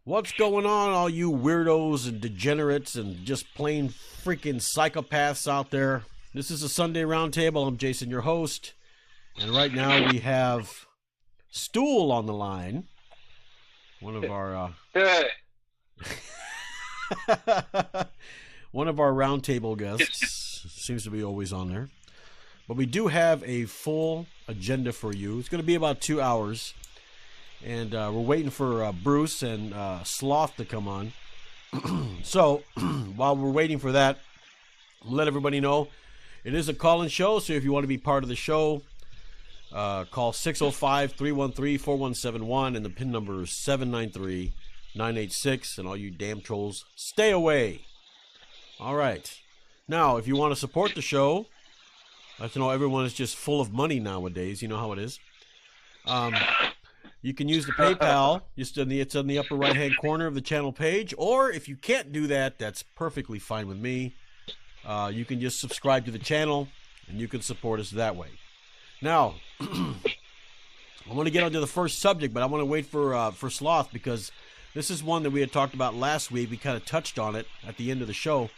What's going on, all you weirdos and degenerates and just plain freaking psychopaths out there? This is a Sunday Roundtable. I'm Jason, your host. And right now we have Stool on the line. One of our one of our roundtable guests. Seems to be always on there. But we do have a full agenda for you. It's going to be about 2 hours. And we're waiting for Bruce and Sloth to come on. So while we're waiting for that, I'll let everybody know it is a call-in show. So if you want to be part of the show, call 605-313-4171. And the PIN number is 793-986. And all you damn trolls, stay away. All right. Now, if you want to support the show, I know everyone is just full of money nowadays. You know how it is. You can use the PayPal. It's in the upper right-hand corner of the channel page. Or if you can't do that, that's perfectly fine with me. You can just subscribe to the channel, and you can support us that way. Now, I want to get onto the first subject, but I want to wait for Sloth, because this is one that we had talked about last week. We kind of touched on it at the end of the show,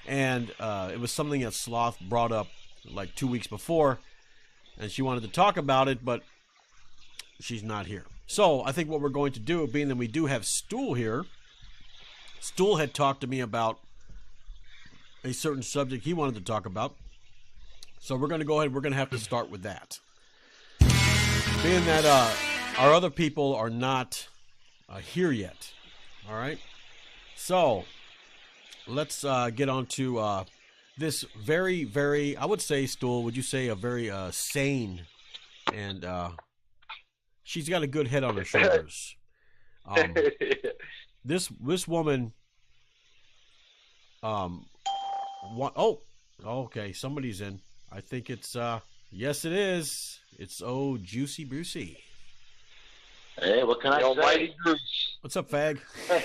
and it was something that Sloth brought up like 2 weeks before, and she wanted to talk about it, but she's not here. So I think what we're going to do, being that we do have Stool here, Stool had talked to me about a certain subject he wanted to talk about. So we're going to go ahead. We're going to have to start with that. Being that our other people are not here yet. All right. So let's get on to this very, very, I would say, Stool, would you say a very sane and she's got a good head on her shoulders. This woman. Okay, somebody's in. I think it's yes, it is. It's Juicy Brucey. Hey, what can I say? What's up, fag? Hey,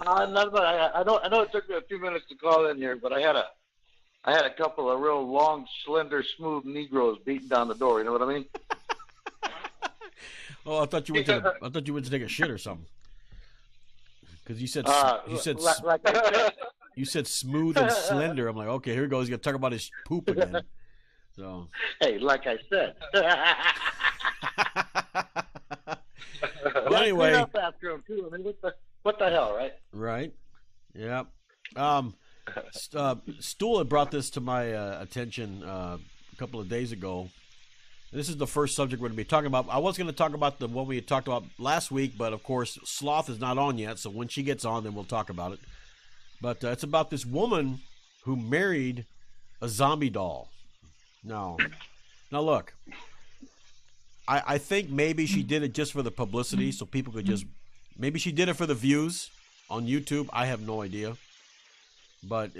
I know it took me a few minutes to call in here, but I had a couple of real long, slender, smooth Negroes beating down the door. You know what I mean? Oh, I thought you went to take a shit or something. Because you said you said smooth and slender. I'm like, okay, here he goes. He's gonna talk about his poop again. So hey, like I said. Well, anyway, after him too. I mean, what the hell, right? Right. Yeah. Stool had brought this to my attention a couple of days ago. This is the first subject we're going to be talking about. I was going to talk about the one we had talked about last week, but of course Sloth is not on yet, so when she gets on, then we'll talk about it. But it's about this woman who married a zombie doll. Now look, I think maybe she did it just for the publicity, so people could just, maybe she did it for the views on YouTube. I have no idea, but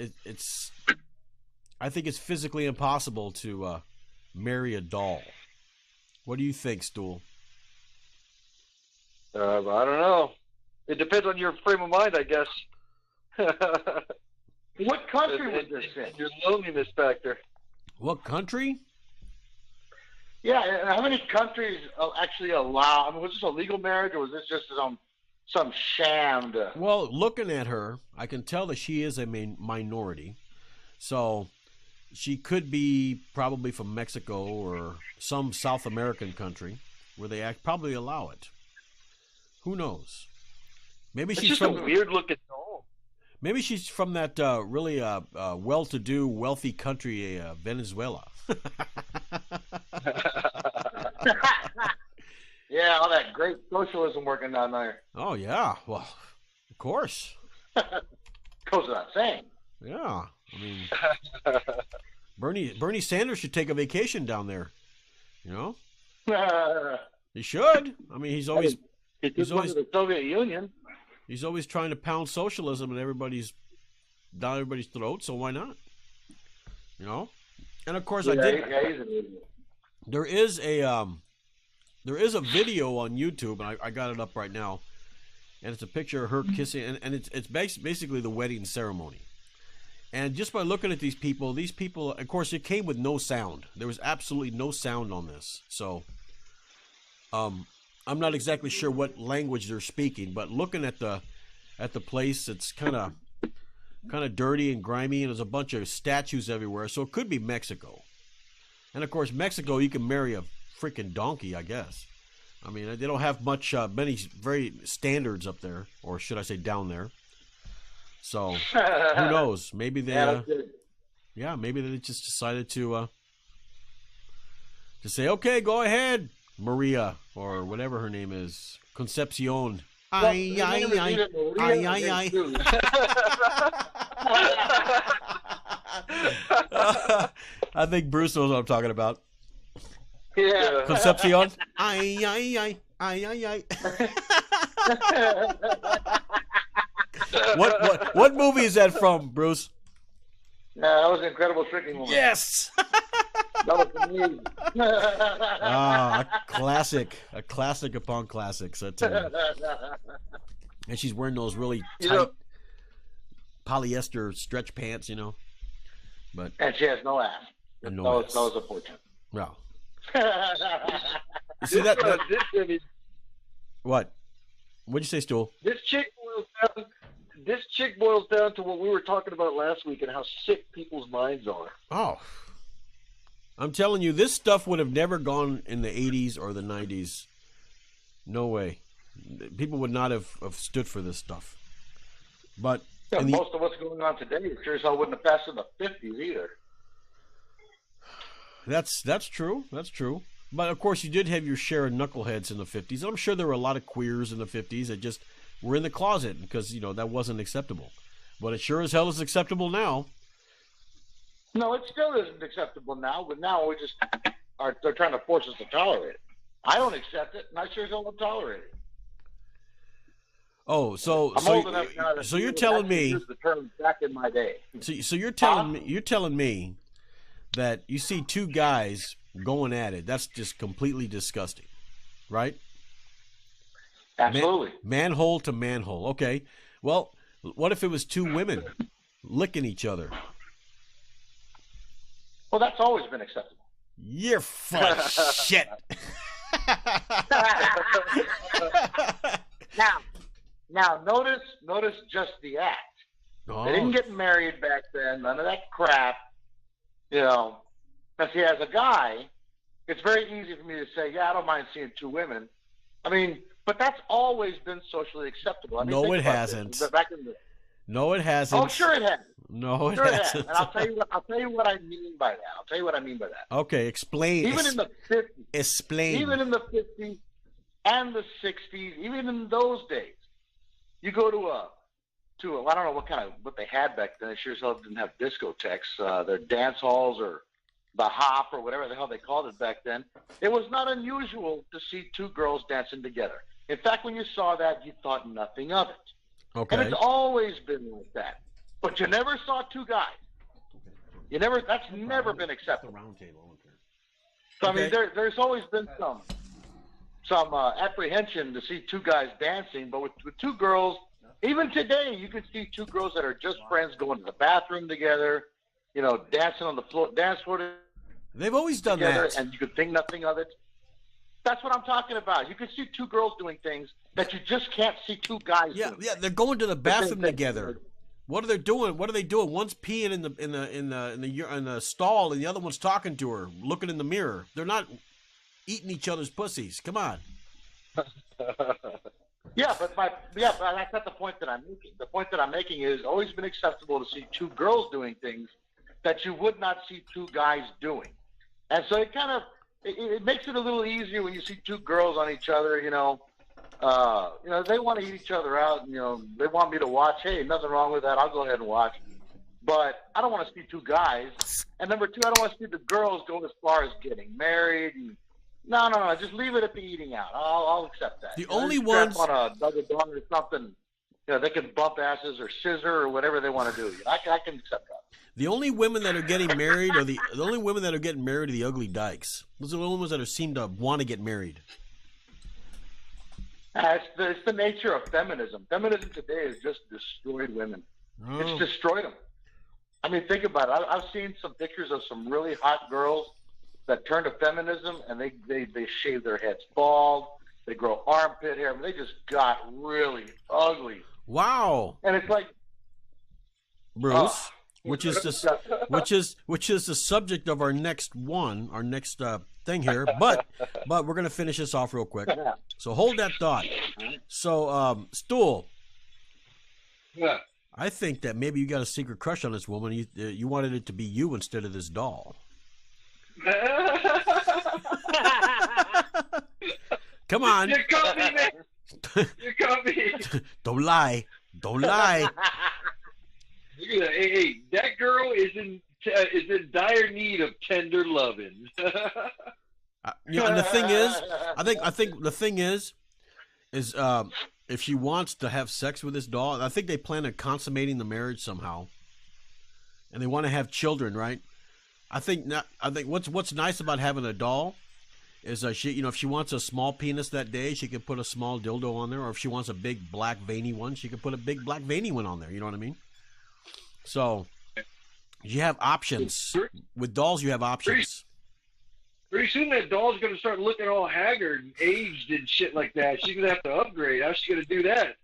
I think it's physically impossible to marry a doll. What do you think, Stool? I don't know. It depends on your frame of mind, I guess. What country was this in? Your loneliness factor. What country? Yeah, how many countries actually allow? I mean, was this a legal marriage, or was this just some sham? Well, looking at her, I can tell that she is a minority. So she could be probably from Mexico or some South American country where they probably allow it. Who knows? Maybe It's she's just from a weird looking doll. Maybe she's from that really well-to-do, wealthy country, Venezuela. Yeah, all that great socialism working down there. Oh yeah, well, of course. Goes without saying. Yeah, I mean, Bernie Sanders should take a vacation down there. You know, he should. I mean, he's always the Soviet Union. He's always trying to pound socialism and down everybody's throat. So why not? You know, and of course there is a video on YouTube, and I got it up right now, and it's a picture of her kissing, and it's basically the wedding ceremony. And just by looking at these people, of course, it came with no sound. There was absolutely no sound on this. So, I'm not exactly sure what language they're speaking, but looking at the place, it's kind of dirty and grimy, and there's a bunch of statues everywhere. So it could be Mexico. And of course, Mexico, you can marry a freaking donkey, I guess. I mean, they don't have many very standards up there, or should I say down there. So who knows? Maybe they, maybe they just decided to say, okay, go ahead, Maria, or whatever her name is, Concepcion. Ay, ay, ay, ay, ay, ay. I think Bruce knows what I'm talking about. Yeah. Concepcion. Ay, ay, ay, ay, ay, ay. What movie is that from, Bruce? That was Incredible Shrinking Woman. Yes. That was amazing. A classic upon classics. I tell you. And she's wearing those really tight polyester stretch pants, But and she has no ass. And no ass. That was unfortunate. Well, you see that? What? What'd you say, Stool? This chick boils down to what we were talking about last week and how sick people's minds are. Oh. I'm telling you, this stuff would have never gone in the 80s or the 90s. No way. People would not have stood for this stuff. But most of what's going on today sure as hell wouldn't have passed in the 50s either. That's true. That's true. But of course, you did have your share of knuckleheads in the 50s. I'm sure there were a lot of queers in the 50s that just were in the closet because that wasn't acceptable. But it sure as hell is acceptable now. No, it still isn't acceptable now. But now they're trying to force us to tolerate it. I don't accept it, and I sure as hell don't tolerate it. Oh, so you're telling me use the term back in my day. So you're telling me that you see two guys going at it. That's just completely disgusting, right? Absolutely. Manhole to manhole. Okay. Well, what if it was two women licking each other? Well, that's always been acceptable. You're full of shit. Now, notice just the act. Oh. They didn't get married back then. None of that crap. Because see, as a guy, it's very easy for me to say, yeah, I don't mind seeing two women. I mean, but that's always been socially acceptable. I mean, no, it hasn't. No, it hasn't. Oh, sure it has. No, it hasn't. And I'll tell you what I mean by that. Okay, explain. Even in the 50s. Explain. Even in the 50s and the 60s, even in those days, you go to I don't know what they had back then. They sure as hell didn't have discotheques. Their dance halls or the hop or whatever the hell they called it back then. It was not unusual to see two girls dancing together. In fact, when you saw that, you thought nothing of it. Okay. And it's always been like that. But you never saw two guys. That's never been acceptable. So, I mean, there's always been some apprehension to see two guys dancing, but with two girls, even today, you can see two girls that are just friends going to the bathroom together, dancing on the dance floor. They've always done together, that. And you could think nothing of it. That's what I'm talking about. You can see two girls doing things that you just can't see two guys doing. Yeah, they're going to the bathroom together. What are they doing? One's peeing in the stall, and the other one's talking to her, looking in the mirror. They're not eating each other's pussies. Come on. But that's not the point that I'm making. The point that I'm making is it's always been acceptable to see two girls doing things that you would not see two guys doing. And so it makes it a little easier when you see two girls on each other, they want to eat each other out, and, they want me to watch. Hey, nothing wrong with that. I'll go ahead and watch. But I don't want to see two guys. And number two, I don't want to see the girls go as far as getting married. And no. Just leave it at the eating out. I'll accept that. The only ones on a double dong or something, they can bump asses or scissor or whatever they want to do. I can accept that. The only women that are getting married are the only women that are getting married are the ugly dykes. Those are the only ones that seem to want to get married. It's the nature of feminism. Feminism today has just destroyed women. Oh. It's destroyed them. I mean, think about it. I've seen some pictures of some really hot girls that turn to feminism, and they shave their heads bald. They grow armpit hair. I mean, they just got really ugly. Wow. And it's like, Bruce, which is the subject of our next thing here. But we're gonna finish this off real quick. So hold that thought. So Stool. Yeah. I think that maybe you got a secret crush on this woman. You wanted it to be you instead of this doll. Come on. You caught me, man. You caught me. Don't lie. Don't lie. Look at that. Hey, that girl is in dire need of tender loving. And the thing is, I think the thing is if she wants to have sex with this doll, I think they plan on consummating the marriage somehow, and they want to have children, right? I think what's nice about having a doll is she, if she wants a small penis that day, she can put a small dildo on there, or if she wants a big black veiny one, she can put a big black veiny one on there. You know what I mean? So you have options with dolls. You have options. Pretty soon that doll's going to start looking all haggard and aged and shit like that. She's going to have to upgrade. How's she going to do that?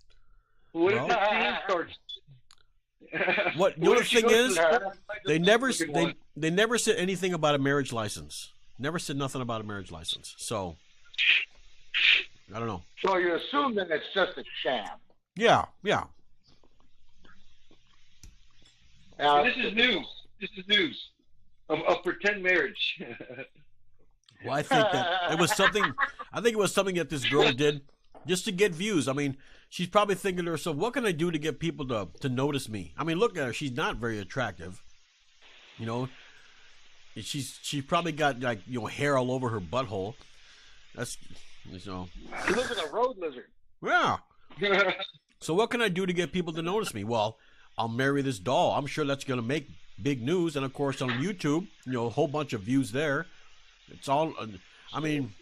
What if the scene starts? What the thing is, they never said anything about a marriage license. Never said nothing about a marriage license. So I don't know. So you assume that it's just a sham. Yeah. So this is news. This is news of pretend marriage. Well, I think that it was something. I think it was something that this girl did just to get views. I mean, she's probably thinking to herself, "What can I do to get people to notice me?" I mean, look at her; she's not very attractive. She's probably got hair all over her butthole. That's She looks like a road lizard. Yeah. So what can I do to get people to notice me? Well, I'll marry this doll. I'm sure that's going to make big news, and of course on YouTube, a whole bunch of views there. It's all, I mean,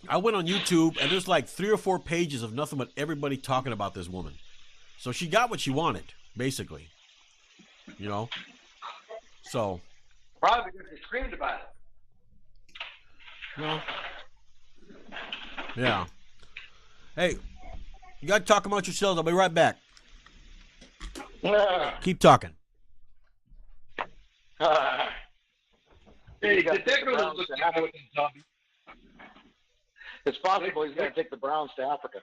I went on YouTube and there's like 3 or 4 pages of nothing but everybody talking about this woman. So she got what she wanted, basically. So. Probably because she screamed about it. Well, yeah. Hey, you got to talk amongst yourselves. I'll be right back. Keep talking. Hey, did that go to look at zombie? It's possible he's going to take the Browns to Africa.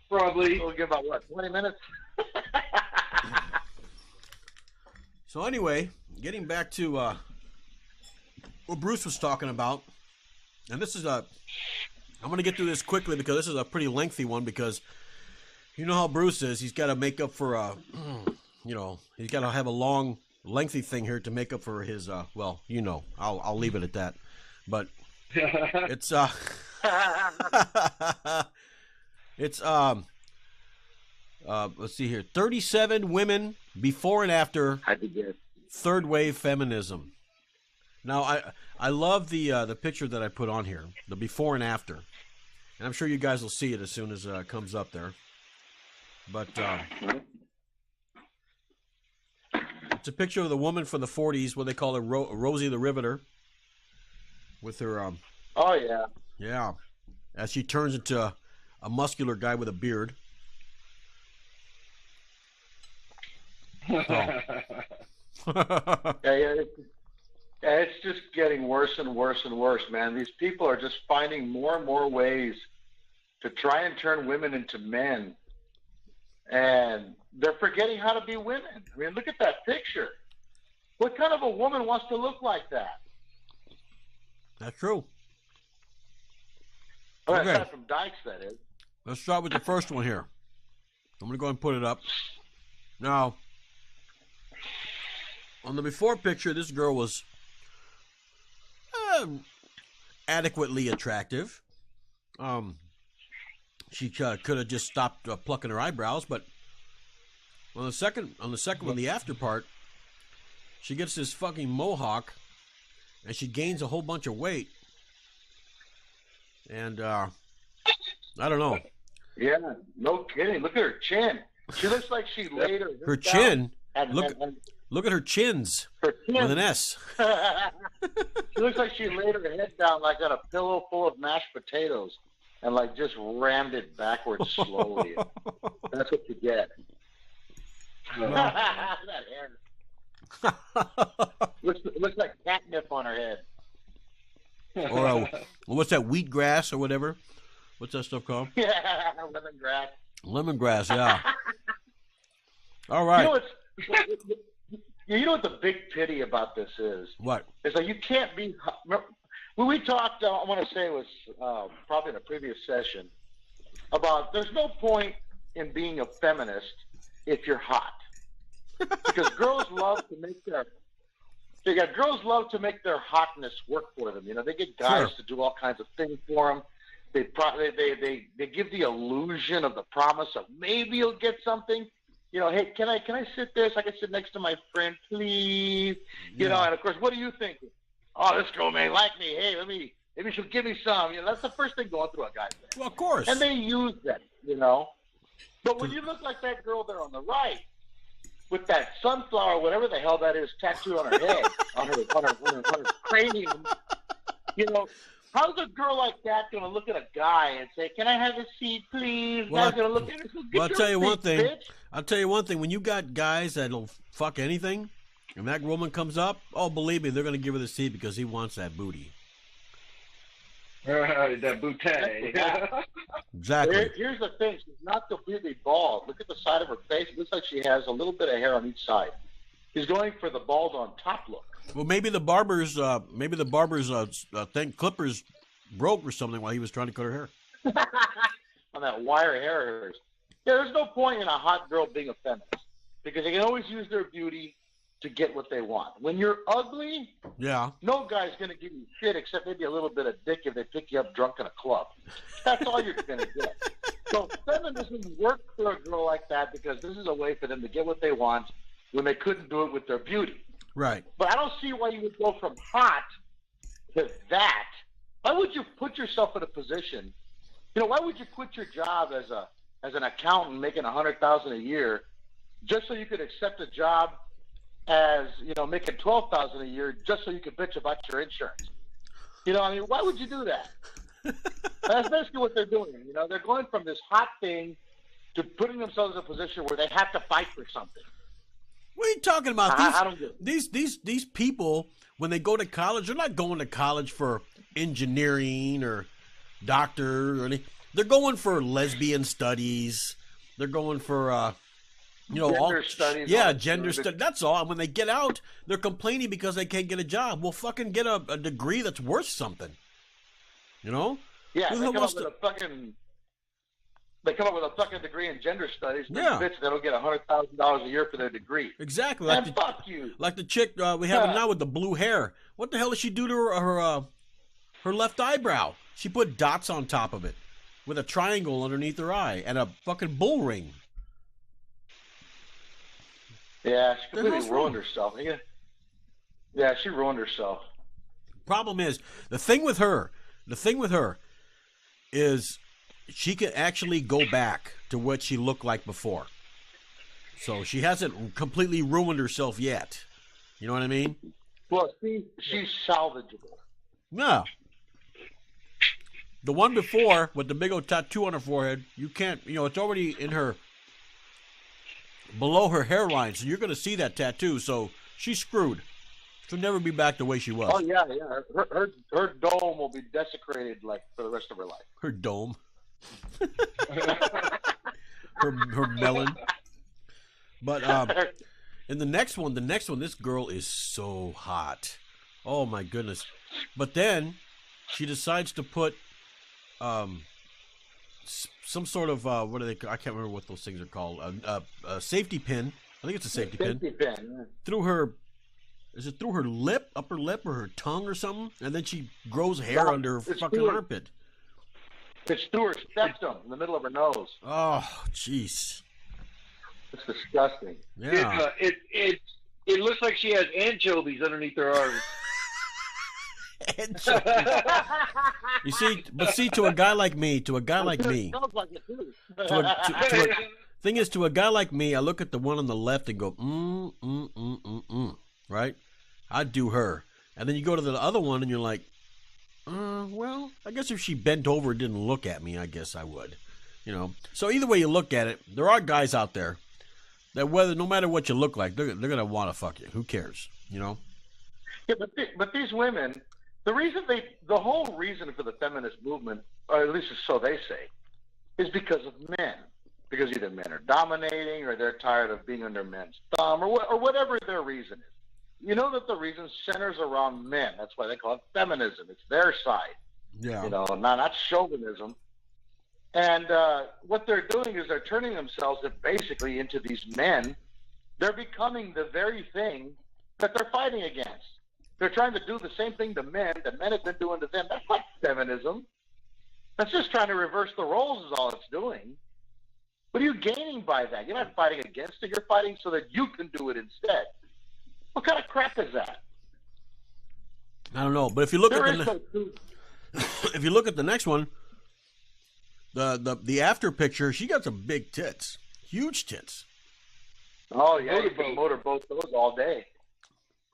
Probably. We'll give about, 20 minutes? So anyway, getting back to what Bruce was talking about, and this is I'm going to get through this quickly because this is a pretty lengthy one because you know how Bruce is. He's got to make up for, he's got to have a long, lengthy thing here to make up for his, I'll leave it at that. But it's, let's see here. 37 women before and after third wave feminism. Now, I love the picture that I put on here, the before and after. And I'm sure you guys will see it as soon as it comes up there. But it's a picture of the woman from the 40s, what they call her Rosie the Riveter, with her. Oh, yeah. Yeah. As she turns into a muscular guy with a beard. It's just getting worse and worse and worse, man. These people are just finding more and more ways to try and turn women into men. And they're forgetting how to be women. I mean, look at that picture. What kind of a woman wants to look like that? That's true. Oh, okay. Aside from Dykes, that is. Let's start with the first one here. I'm going to go ahead and put it up. Now, on the before picture, this girl was adequately attractive. She could have just stopped plucking her eyebrows, but on the second one, the after part, she gets this fucking mohawk, and she gains a whole bunch of weight. And I don't know. Yeah, no kidding. Look at her chin. She looks like she laid her chin. Look at her chins with an S. She looks like she laid her head down like on a pillow full of mashed potatoes and like just rammed it backwards slowly. That's what you get. That hair. looks like catnip on her head. Or what's that, wheatgrass or whatever? What's that stuff called? Yeah, lemongrass. Lemongrass, yeah. All right. You know what the big pity about this is? What? It's like you can't be. When we talked, I want to say it was probably in a previous session about there's no point in being a feminist if you're hot, because girls love to make their hotness work for them. You know, they get guys to do all kinds of things for them. They give the illusion of the promise of maybe you'll get something. You know, hey, can I sit there so I can sit next to my friend, please? You know, and of course, what are you thinking? Oh, this girl may like me. Hey, maybe she'll give me some. You know, that's the first thing going through a guy's head. Well, of course. And they use that, you know. But when you look like that girl there on the right, with that sunflower, whatever the hell that is, tattooed on her head, on her cranium, you know, how's a girl like that going to look at a guy and say, "Can I have a seat, please?" Well, Guy's going to look at her. Well, I'll tell you one thing. Bitch. I'll tell you one thing. When you got guys that'll fuck anything, and that woman comes up, oh, believe me, they're going to give her the seat because he wants that booty. That booty. Exactly. Here's the thing. She's not completely bald. Look at the side of her face. It looks like she has a little bit of hair on each side. He's going for the bald on top look. Well, maybe the barber's clippers broke or something while he was trying to cut her hair. On that wire hair of hers. Yeah, there's no point in a hot girl being a feminist because they can always use their beauty to get what they want. When you're ugly, yeah, no guy's going to give you shit except maybe a little bit of dick if they pick you up drunk in a club. That's all you're going to get. So feminism works for a girl like that because this is a way for them to get what they want when they couldn't do it with their beauty. Right. But I don't see why you would go from hot to that. Why would you put yourself in a position? You know, why would you quit your job as an accountant making $100,000 a year just so you could accept a job as, you know, making $12,000 a year just so you could bitch about your insurance? You know, I mean, why would you do that? That's basically what they're doing. You know, they're going from this hot thing to putting themselves in a position where they have to fight for something. What are you talking about? I don't get it. These people, when they go to college, they're not going to college for engineering or doctor or anything. They're going for lesbian studies. They're going for gender studies. Yeah, gender studies. That's all. And when they get out, they're complaining because they can't get a job. Well, fucking get a degree that's worth something. You know? Yeah, they come up with a fucking degree in gender studies. Yeah. Bitch, that'll get $100,000 a year for their degree. Exactly. And fuck you. Like the chick we have now with the blue hair. What the hell did she do to her left eyebrow? She put dots on top of it with a triangle underneath her eye and a fucking bull ring. Yeah, she completely ruined herself. Yeah, she ruined herself. Problem is, the thing with her is she can actually go back to what she looked like before. So she hasn't completely ruined herself yet. You know what I mean? Well, she's salvageable. No. The one before with the big old tattoo on her forehead, you can't, it's already in her, below her hairline, so you're going to see that tattoo, so she's screwed. She'll never be back the way she was. Oh, yeah. Her dome will be desecrated, like, for the rest of her life. Her dome. her melon. But in the next one, this girl is so hot. Oh, my goodness. But then she decides to put some sort of what are they? I can't remember what those things are called. A safety pin. I think it's a safety pin. Yeah. Through her, is it through her lip, upper lip, or her tongue, or something? And then she grows hair under her fucking armpit. It's through her septum in the middle of her nose. Oh, jeez. It's disgusting. Yeah. It looks like she has anchovies underneath her arms. You see, to a guy like me, thing is, to a guy like me, I look at the one on the left and go, right? I'd do her. And then you go to the other one and you're like, well, I guess if she bent over and didn't look at me, I guess I would. So either way you look at it, there are guys out there that no matter what you look like, they're going to want to fuck you. Who cares, Yeah, but these women, the whole reason for the feminist movement, or at least so they say, is because of men. Because either men are dominating or they're tired of being under men's thumb or whatever their reason is. You know that the reason centers around men. That's why they call it feminism. It's their side. Yeah. Not chauvinism. And what they're doing is they're turning themselves basically into these men. They're becoming the very thing that they're fighting against. They're trying to do the same thing to men that men have been doing to them. That's not feminism. That's just trying to reverse the roles is all it's doing. What are you gaining by that? You're not fighting against it. You're fighting so that you can do it instead. What kind of crap is that? I don't know, but if you look at the next one, the after picture, she got some big tits, huge tits. Oh yeah, you can motorboat those all day.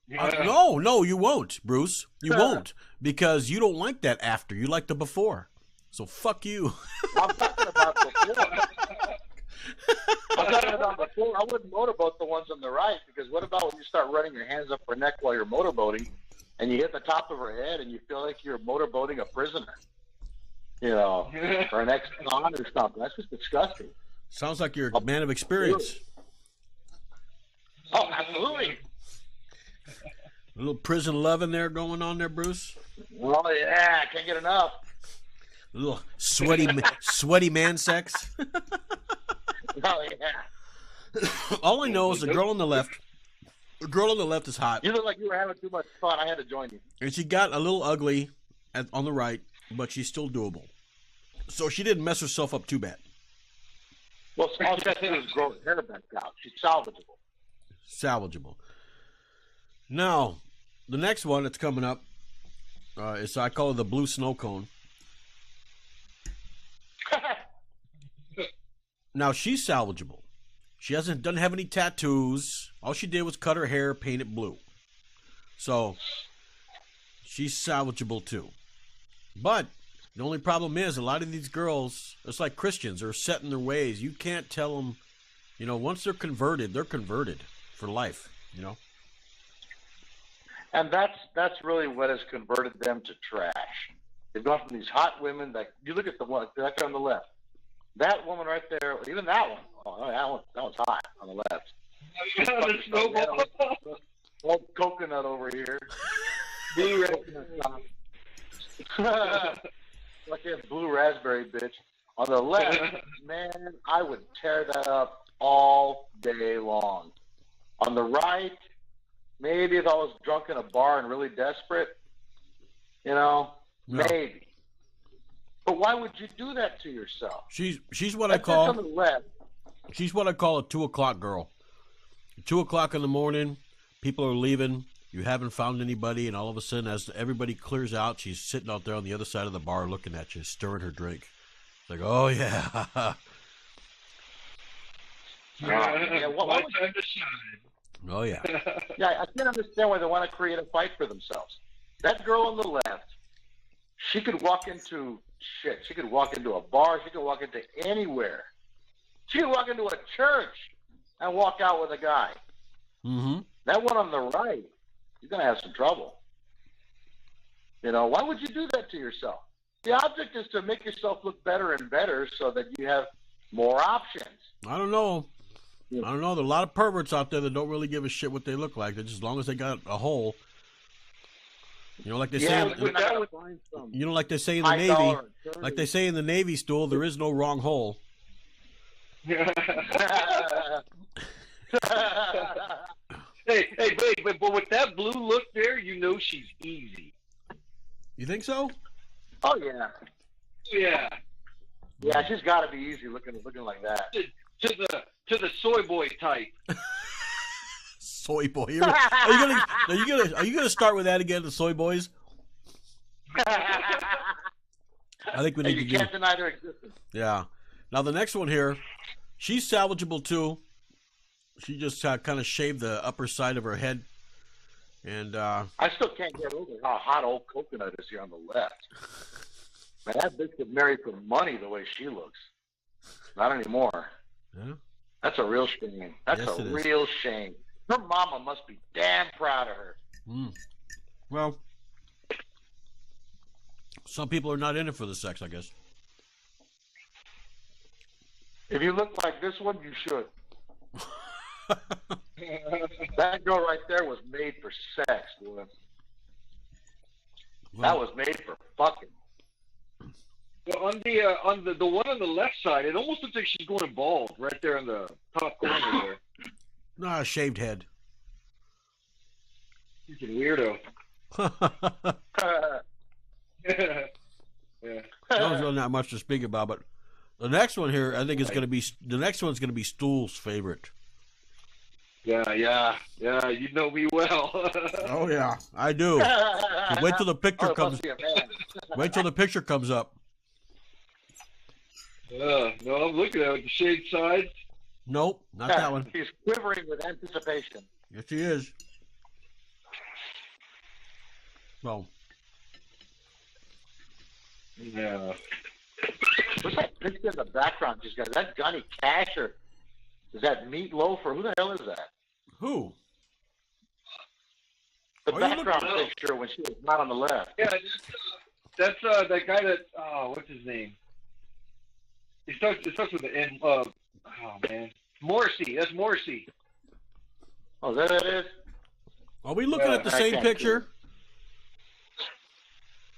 No, you won't, Bruce. You won't, because you don't like that after. You like the before. So fuck you. I'm talking about before. I wouldn't motorboat the ones on the right, because what about when you start running your hands up her neck while you're motorboating and you hit the top of her head and you feel like you're motorboating a prisoner, or an ex-con or something? That's just disgusting. Sounds like you're a man of experience. Oh, absolutely. A little prison loving there going on there, Bruce. Oh yeah, I can't get enough. A little sweaty man sex. Oh yeah. All I know is the girl on the left. The girl on the left is hot. You look like you were having too much fun. I had to join you. And she got a little ugly on the right, but she's still doable. So she didn't mess herself up too bad. Well, all she got to do is grow her hair back out. She's salvageable. Salvageable. Now, the next one that's coming up is, I call it the blue snow cone. Now, she's salvageable. She doesn't have any tattoos. All she did was cut her hair, paint it blue. So, she's salvageable too. But the only problem is, a lot of these girls, it's like Christians, are set in their ways. You can't tell them, once they're converted for life, And that's really what has converted them to trash. They've gone from these hot women that you look at the one right there on the left. That woman right there, even that one. Oh, that one's hot on the left. Old coconut over here. Blue like that blue raspberry bitch. On the left, man, I would tear that up all day long. On the right, maybe if I was drunk in a bar and really desperate, maybe. But why would you do that to yourself? She's what I call. On the left. She's what I call a 2:00 girl. 2:00 in the morning, people are leaving. You haven't found anybody, and all of a sudden, as everybody clears out, she's sitting out there on the other side of the bar, looking at you, stirring her drink. It's like, oh yeah. What time to shine? Oh yeah. Yeah, I can't understand why they want to create a fight for themselves. That girl on the left, she could walk into shit. She could walk into a bar. She could walk into anywhere. She could walk into a church and walk out with a guy. Mm-hmm. That one on the right, you're going to have some trouble. Why would you do that to yourself? The object is to make yourself look better and better so that you have more options. I don't know. There are a lot of perverts out there that don't really give a shit what they look like. They're just, as long as they got a hole. Like they say. Like they say in the Navy. Like they say in the Navy school, there is no wrong hole. Hey, but with that blue look there, she's easy. You think so? Oh yeah. Yeah. Yeah, she's got to be easy looking like that. To the soy boy type. Soy boy. Are you gonna start with that again? The soy boys. I think we need to. You can't deny their existence. Yeah. Now the next one here, she's salvageable too. She just kind of shaved the upper side of her head, And I still can't get over how hot old Coconut is here on the left. Man, that bitch could marry for money the way she looks. Not anymore. yeah, That's a real shame. That's Yes, a it is. real shame. Her mama must be damn proud of her. well, some people are not in it for the sex, I guess. If you look like this one, you should. That girl right there was made for sex, boy. That was made for fucking. Well, on the one on the left side, it almost looks like she's going bald right there on the top corner there. Nah, shaved head. Freaking weirdo. Yeah. There's really not much to speak about, but the next one here, I think, is going to be the next one's going to be Stool's favorite. Yeah. You know me well. Oh yeah, I do. Wait till the picture comes. Wait till the picture comes up. No, I'm looking at it, the shade sides. Nope, not that one. He's quivering with anticipation. Yes, he is. Well, Yeah. What's that picture in the background? She's got, is that Johnny Cash or is that Meatloaf or who the hell is that? who? The Are you background looking- picture when she was not on the left. Yeah, that's that guy that what's his name? It starts with the N. Oh man, Morrissey. That's Morrissey. Oh, is that what it is? Are we looking Yeah, at the I same can't picture?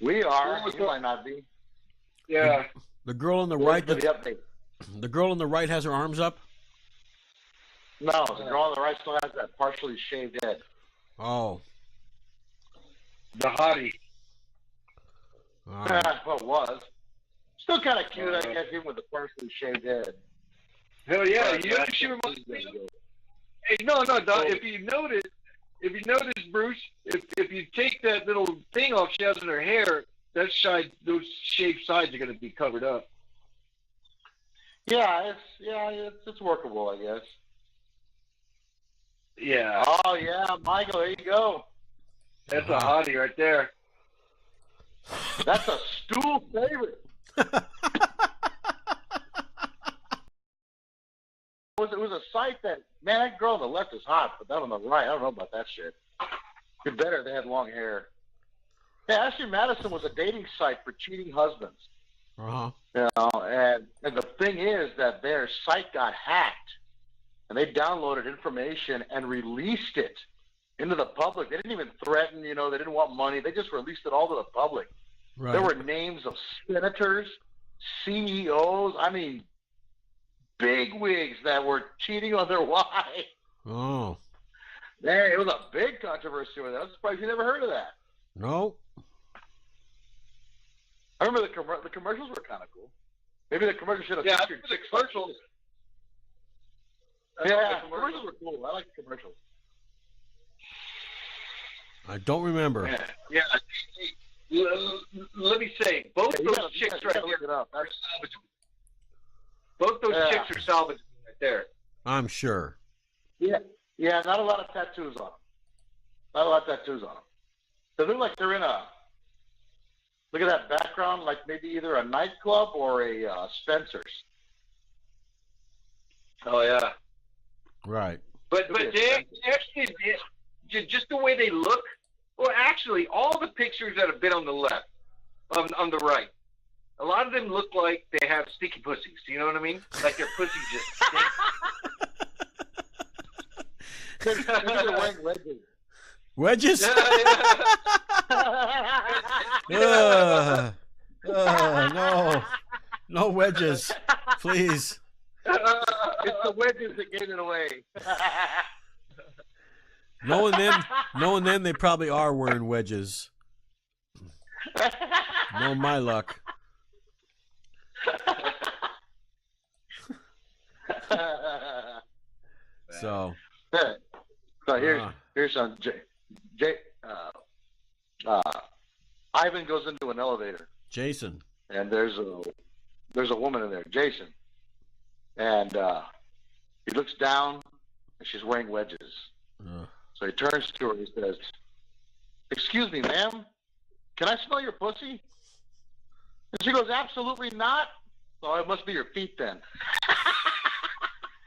We are. What's You up? might not be. Yeah. The girl on the Wait right. for the update. The girl on the right has her arms up. No, the girl on the right still has that partially shaved head. Oh. The hottie. All right. Well, it was. Still kind of cute, I guess, even with the partially shaved head. Hell yeah! But You know I what she think reminds she's me gonna of? go. Hey, no, Doc, if you notice, Bruce, if you take that little thing off she has in her hair, those shaved sides are going to be covered up. Yeah, it's workable, I guess. Yeah, Oh yeah, Michael, there you go. that's a hottie right there. That's a stool favorite. It was a site that, man, that girl on the left is hot, but that on the right, I don't know about that shit. It'd be better if they had long hair. Yeah, Ashley Madison was a dating site for cheating husbands. Uh-huh. You know, and the thing is that their site got hacked, and they downloaded information and released it into the public. They didn't even threaten, they didn't want money. They just released it all to the public. Right. There were names of senators, CEOs, big wigs that were cheating on their wives. Oh. Man, it was a big controversy with that. I'm surprised you never heard of that. No. I remember the commercials were kind of cool. Maybe the commercials should have featured the chicks. commercials. Yeah, commercials were cool. I like the commercials. I don't remember. Yeah. Let me say, both Yeah, those chicks right look there it up. are salvageable. Both those chicks are salvageable right there. I'm sure. Yeah, not a lot of tattoos on them. Not a lot of tattoos on them. They look like they're in a. Look at that background, like maybe either a nightclub or a Spencer's. Oh yeah. Right. But they actually, just the way they look. Well, actually, all the pictures that have been on the left, on the right, a lot of them look like they have sticky pussies. You know what I mean? Like their pussies just stink. Maybe they're wearing wedges. Wedges? No. No wedges. Please. It's the wedges that gave it away. Knowing them, they probably are wearing wedges. No, my luck. So here's some Ivan goes into an elevator, Jason. and there's a woman in there, Jason, and he looks down, and she's wearing wedges. Uh, So he turns to her and he says, excuse me, ma'am, can I smell your pussy? And she goes, absolutely not. Oh, it must be your feet then.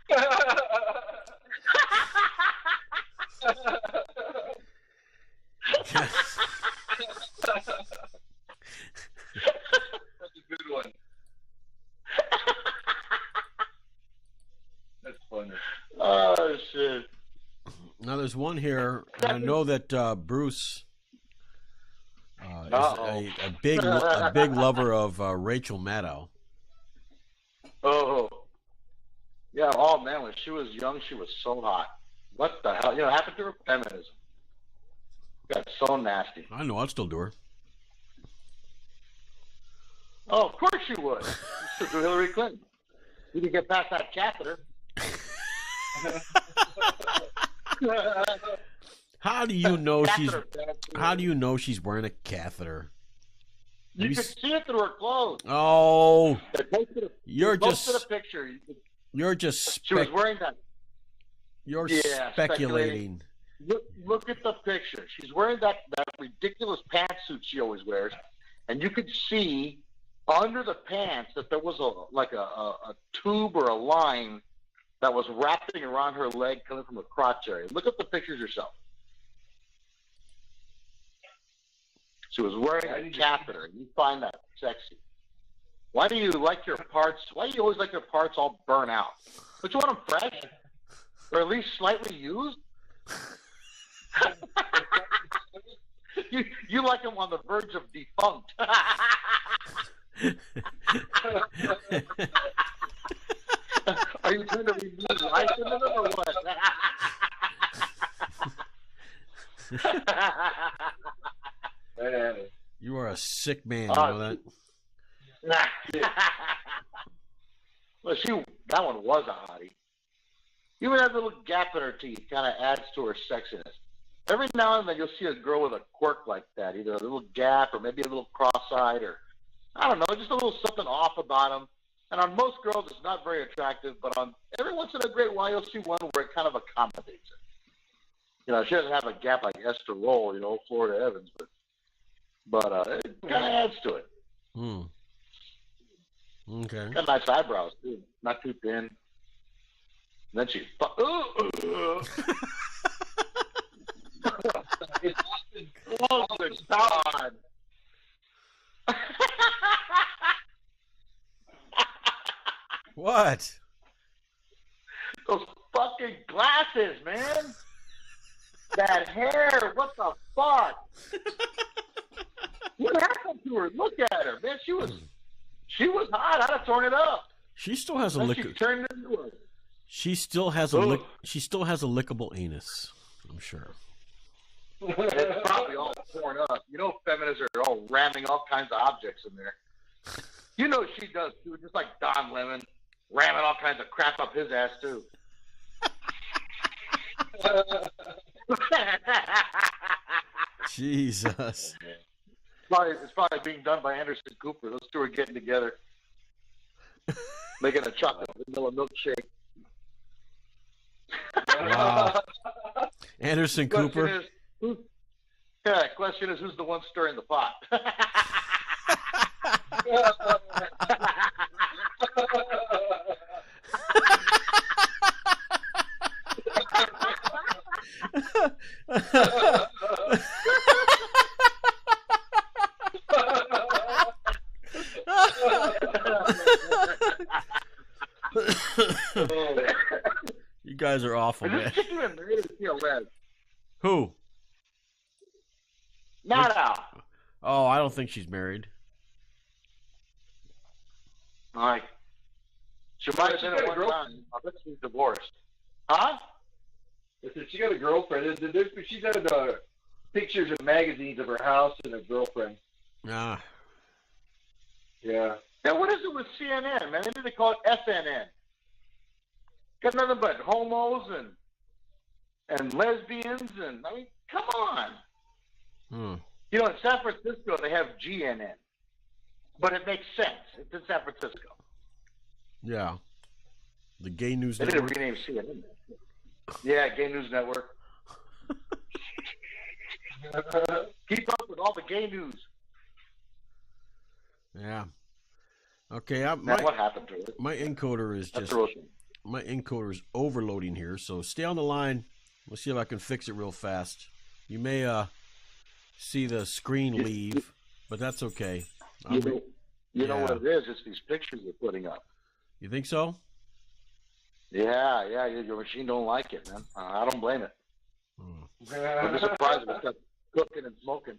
That's a good one. That's funny. Oh, shit. Now there's one here. I know that Bruce is a big lover of Rachel Maddow. Oh. Yeah, oh, man, when she was young, she was so hot. What the hell? You know, what happened to her? Feminism. Got so nasty. I know, I'd still do her. Oh, of course you would. You should do Hillary Clinton. You can get past that catheter. How do you know How do you know she's wearing a catheter? You can see it through her clothes. Oh, you're just a picture. You're just she was wearing that. You're speculating. Look at the picture. She's wearing that ridiculous pantsuit she always wears, and you could see under the pants that there was a tube or a line that was wrapping around her leg coming from her crotch area. Look at the pictures yourself. She was wearing a catheter. You find that sexy. Why do you like your parts? Why do you always like your parts all burnt out? Don't you want them fresh? Or at least slightly used? you like them on the verge of defunct. Are you trying to renew life into them or what? You are a sick man, you know that? Well, that one was a hottie. Even that little gap in her teeth kind of adds to her sexiness. Every now and then you'll see a girl with a quirk like that, either a little gap or maybe a little cross-eyed or, I don't know, just a little something off about them. And on most girls, it's not very attractive, but on every once in a great while, you'll see one where it kind of accommodates her. You know, she doesn't have a gap like Esther Roll, you know, Florida Evans, but it kind of adds to it. Hmm. Okay. Got nice eyebrows, too. Not too thin. And then she... Oh, God. What? Those fucking glasses, man. That hair. What the fuck? What happened to her? Look at her, man. She was hot. I'd have torn it up. She still has a She still has a lickable anus, I'm sure. It's probably all torn up. You know, feminists are all ramming all kinds of objects in there. You know she does too, just like Don Lemon, ramming all kinds of crap up his ass too. Jesus. It's probably being done by Anderson Cooper. Those two are getting together, making a chocolate vanilla milkshake. Wow. Anderson Cooper. Question is, who's the one stirring the pot? You guys are awful, man. Who? Not out. Oh, I don't think she's married. All right. She might have been at one time. I bet she's divorced. Huh? I said she got a girlfriend. She's had pictures in magazines of her house and her girlfriend. Ah. Yeah. Now, what is it with CNN, man? They need to call it SNN. Got nothing but homos and lesbians and, I mean, come on. Hmm. You know, in San Francisco, they have GNN. But it makes sense. It's in San Francisco. Yeah. The Gay News They Network. didn't rename CNN. Yeah, Gay News Network. Keep up with all the gay news. Yeah. Okay. What happened to it? My encoder is That's just my encoder is overloading here. So stay on the line. Let's see if I can fix it real fast. You may see the screen leave, but that's okay. You know what it is? It's these pictures you're putting up. You think so? Yeah. Your machine don't like it, man. I don't blame it. I'm just surprised it kept cooking and smoking.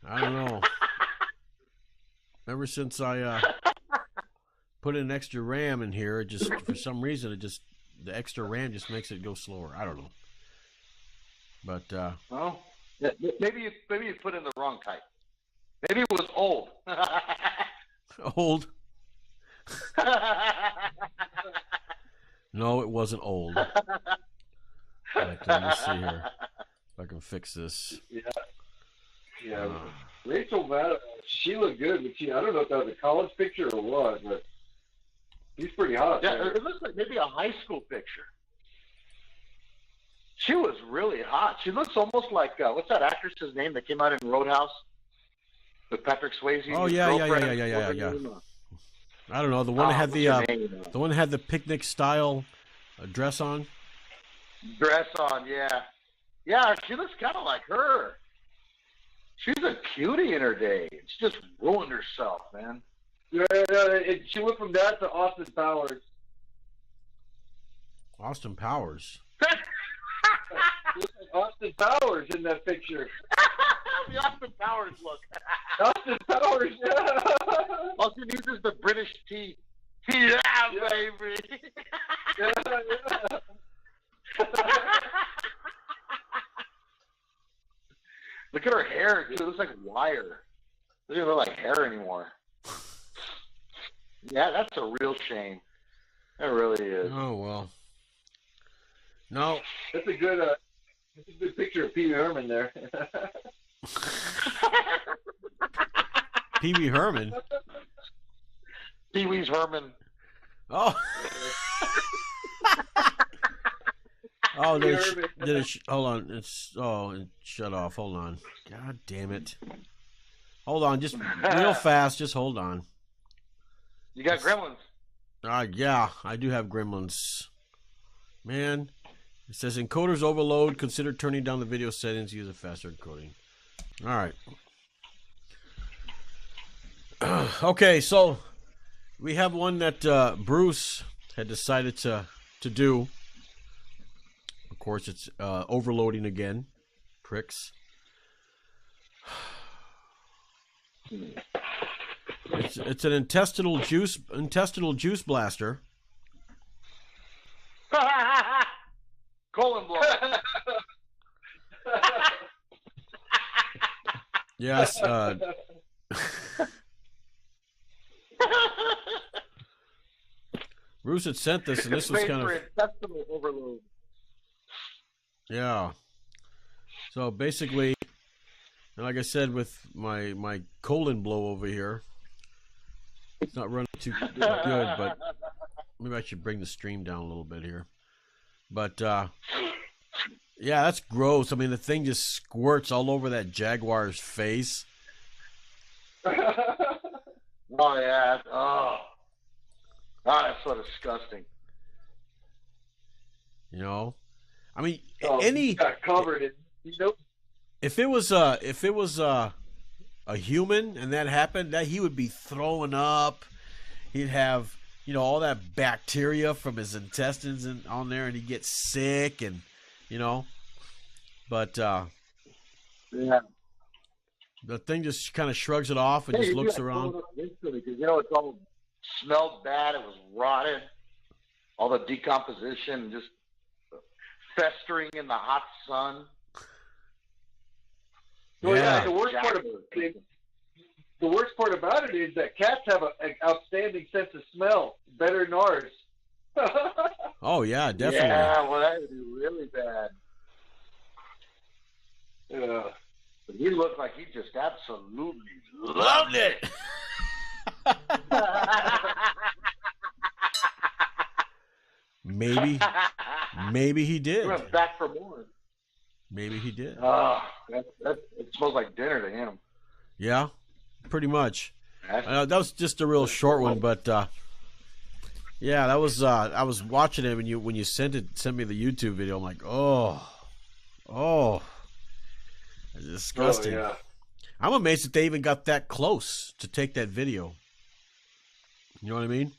I don't know. Ever since I put an extra RAM in here, it just for some reason the extra RAM just makes it go slower. I don't know. But well, maybe you put in the wrong type. Maybe it was old. Old? No, it wasn't old. Right, let me see here if I can fix this. Yeah. Rachel, man, she looked good, but I don't know if that was a college picture or what, but she's pretty hot. Yeah, man. it looks like maybe a high school picture. She was really hot. She looks almost like what's that actress's name that came out in Roadhouse with Patrick Swayze? Oh yeah. I don't know, the one that had the one that had the picnic style dress on. Dress on, yeah. Yeah, she looks kind of like her. She's a cutie in her day. She just ruined herself, man. Yeah, she went from that to Austin Powers. Austin Powers. Austin Powers in that picture. The Austin Powers look. Austin Powers, yeah. All she needs is the British tea. Yeah, baby. Yeah. Look at her hair, dude. It looks like wire. It doesn't look like hair anymore. Yeah, that's a real shame. It really is. Oh well. No. That's a good picture of Pee Wee Herman there. Pee Wee Herman. Pee Wee's Herman. Oh. Oh, did it hold on. It shut off. Hold on. God damn it. Hold on. Just real fast. Just hold on. You got gremlins. Yeah, I do have gremlins. Man. It says encoders overload. Consider turning down the video settings. Use a faster encoding. All right. Okay, so we have one that Bruce had decided to do. Of course, it's overloading again. Pricks. It's an intestinal juice blaster. Colon blow. Yes. Bruce had sent this, and this was kind of intestinal overload. Yeah. So basically, and like I said, with my colon blow over here, it's not running too good, but maybe I should bring the stream down a little bit here. But yeah, that's gross. I mean, the thing just squirts all over that jaguar's face. Oh yeah. Oh, that's so disgusting. You know, I mean, got covered in, if it was a human and that happened, that he would be throwing up. He'd have, all that bacteria from his intestines on there, and he'd get sick, and but yeah, the thing just kind of shrugs it off and just looks around. Because it's all smelled bad. It was rotted. All the decomposition just festering in the hot sun. Well, Yeah. the worst part about it is that cats have an outstanding sense of smell, better than ours. Oh yeah, definitely. Yeah, well, that would be really bad. Yeah. But he looked like he just absolutely Loved it. Maybe he He did. went back for more. Maybe he did. It smells like dinner to him. Yeah, pretty much. That was just a real short one, but yeah, that was. I was watching it when you sent me the YouTube video. I'm like, oh, it's disgusting. Oh, yeah. I'm amazed that they even got that close to take that video. You know what I mean?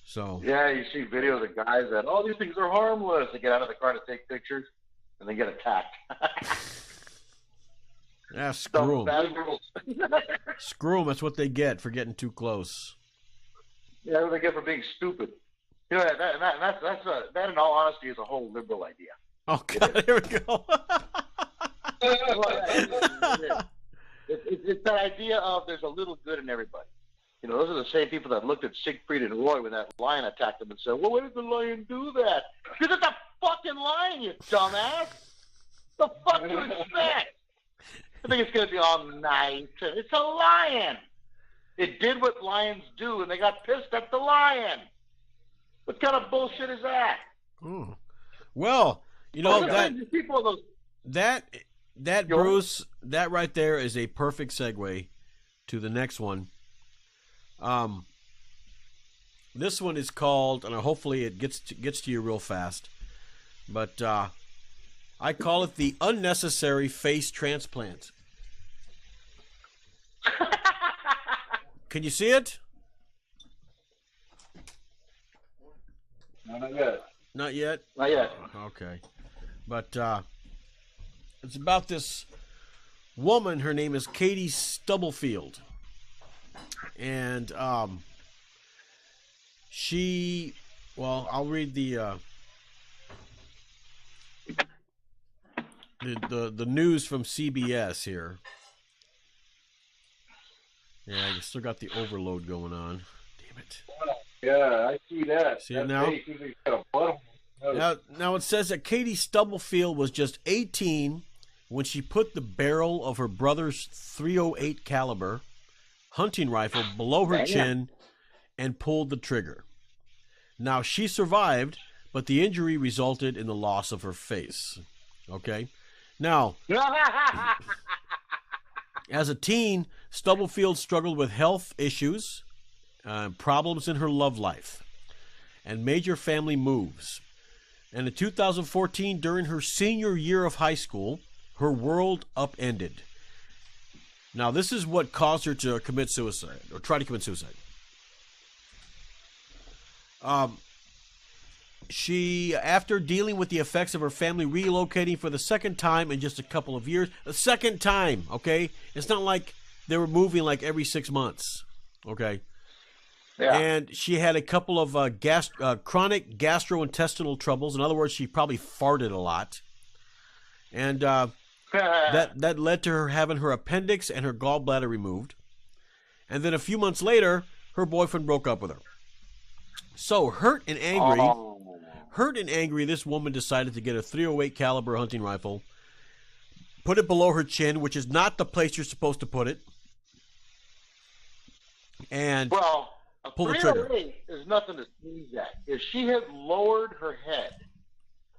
So yeah, you see videos of guys that these things are harmless. They get out of the car to take pictures, and they get attacked. yeah, screw them. Screw them. That's what they get for getting too close. Yeah, that's what they get for being stupid. You know, that in all honesty is a whole liberal idea. Oh God, here we go. It's that idea of there's a little good in everybody. You know, those are the same people that looked at Siegfried and Roy when that lion attacked them and said, well, why did the lion do that? Because it's a fucking lion, you dumbass. The fuck do you expect? I think it's going to be all nice. It's a lion. It did what lions do, and they got pissed at the lion. What kind of bullshit is that? Ooh. Well, you know, that Bruce, that right there is a perfect segue to the next one. This one is called, and hopefully it gets to you real fast, but I call it the unnecessary face transplant. Can you see it? Not yet. Not yet? Not yet. Okay. But it's about this woman. Her name is Katie Stubblefield. And I'll read the news from CBS here. Yeah, I still got the overload going on. Damn it. Yeah, I see that. See it now? Now it says that Katie Stubblefield was just 18 when she put the barrel of her brother's .308 caliber hunting rifle below her chin and pulled the trigger. Now, she survived, but the injury resulted in the loss of her face. Okay? Now, as a teen, Stubblefield struggled with health issues, problems in her love life, and major family moves. And in 2014, during her senior year of high school, her world upended. Now, this is what caused her to commit suicide, or try to commit suicide. She, after dealing with the effects of her family relocating for the second time in just a couple of years, the second time, okay? It's not like they were moving like every 6 months, okay? Yeah. And she had a couple of chronic gastrointestinal troubles. In other words, she probably farted a lot. And that led to her having her appendix and her gallbladder removed. And then a few months later, her boyfriend broke up with her. So hurt and angry, this woman decided to get a .308 caliber hunting rifle, put it below her chin, which is not the place you're supposed to put it, and pull the trigger. Is nothing to sneeze at. If she had lowered her head,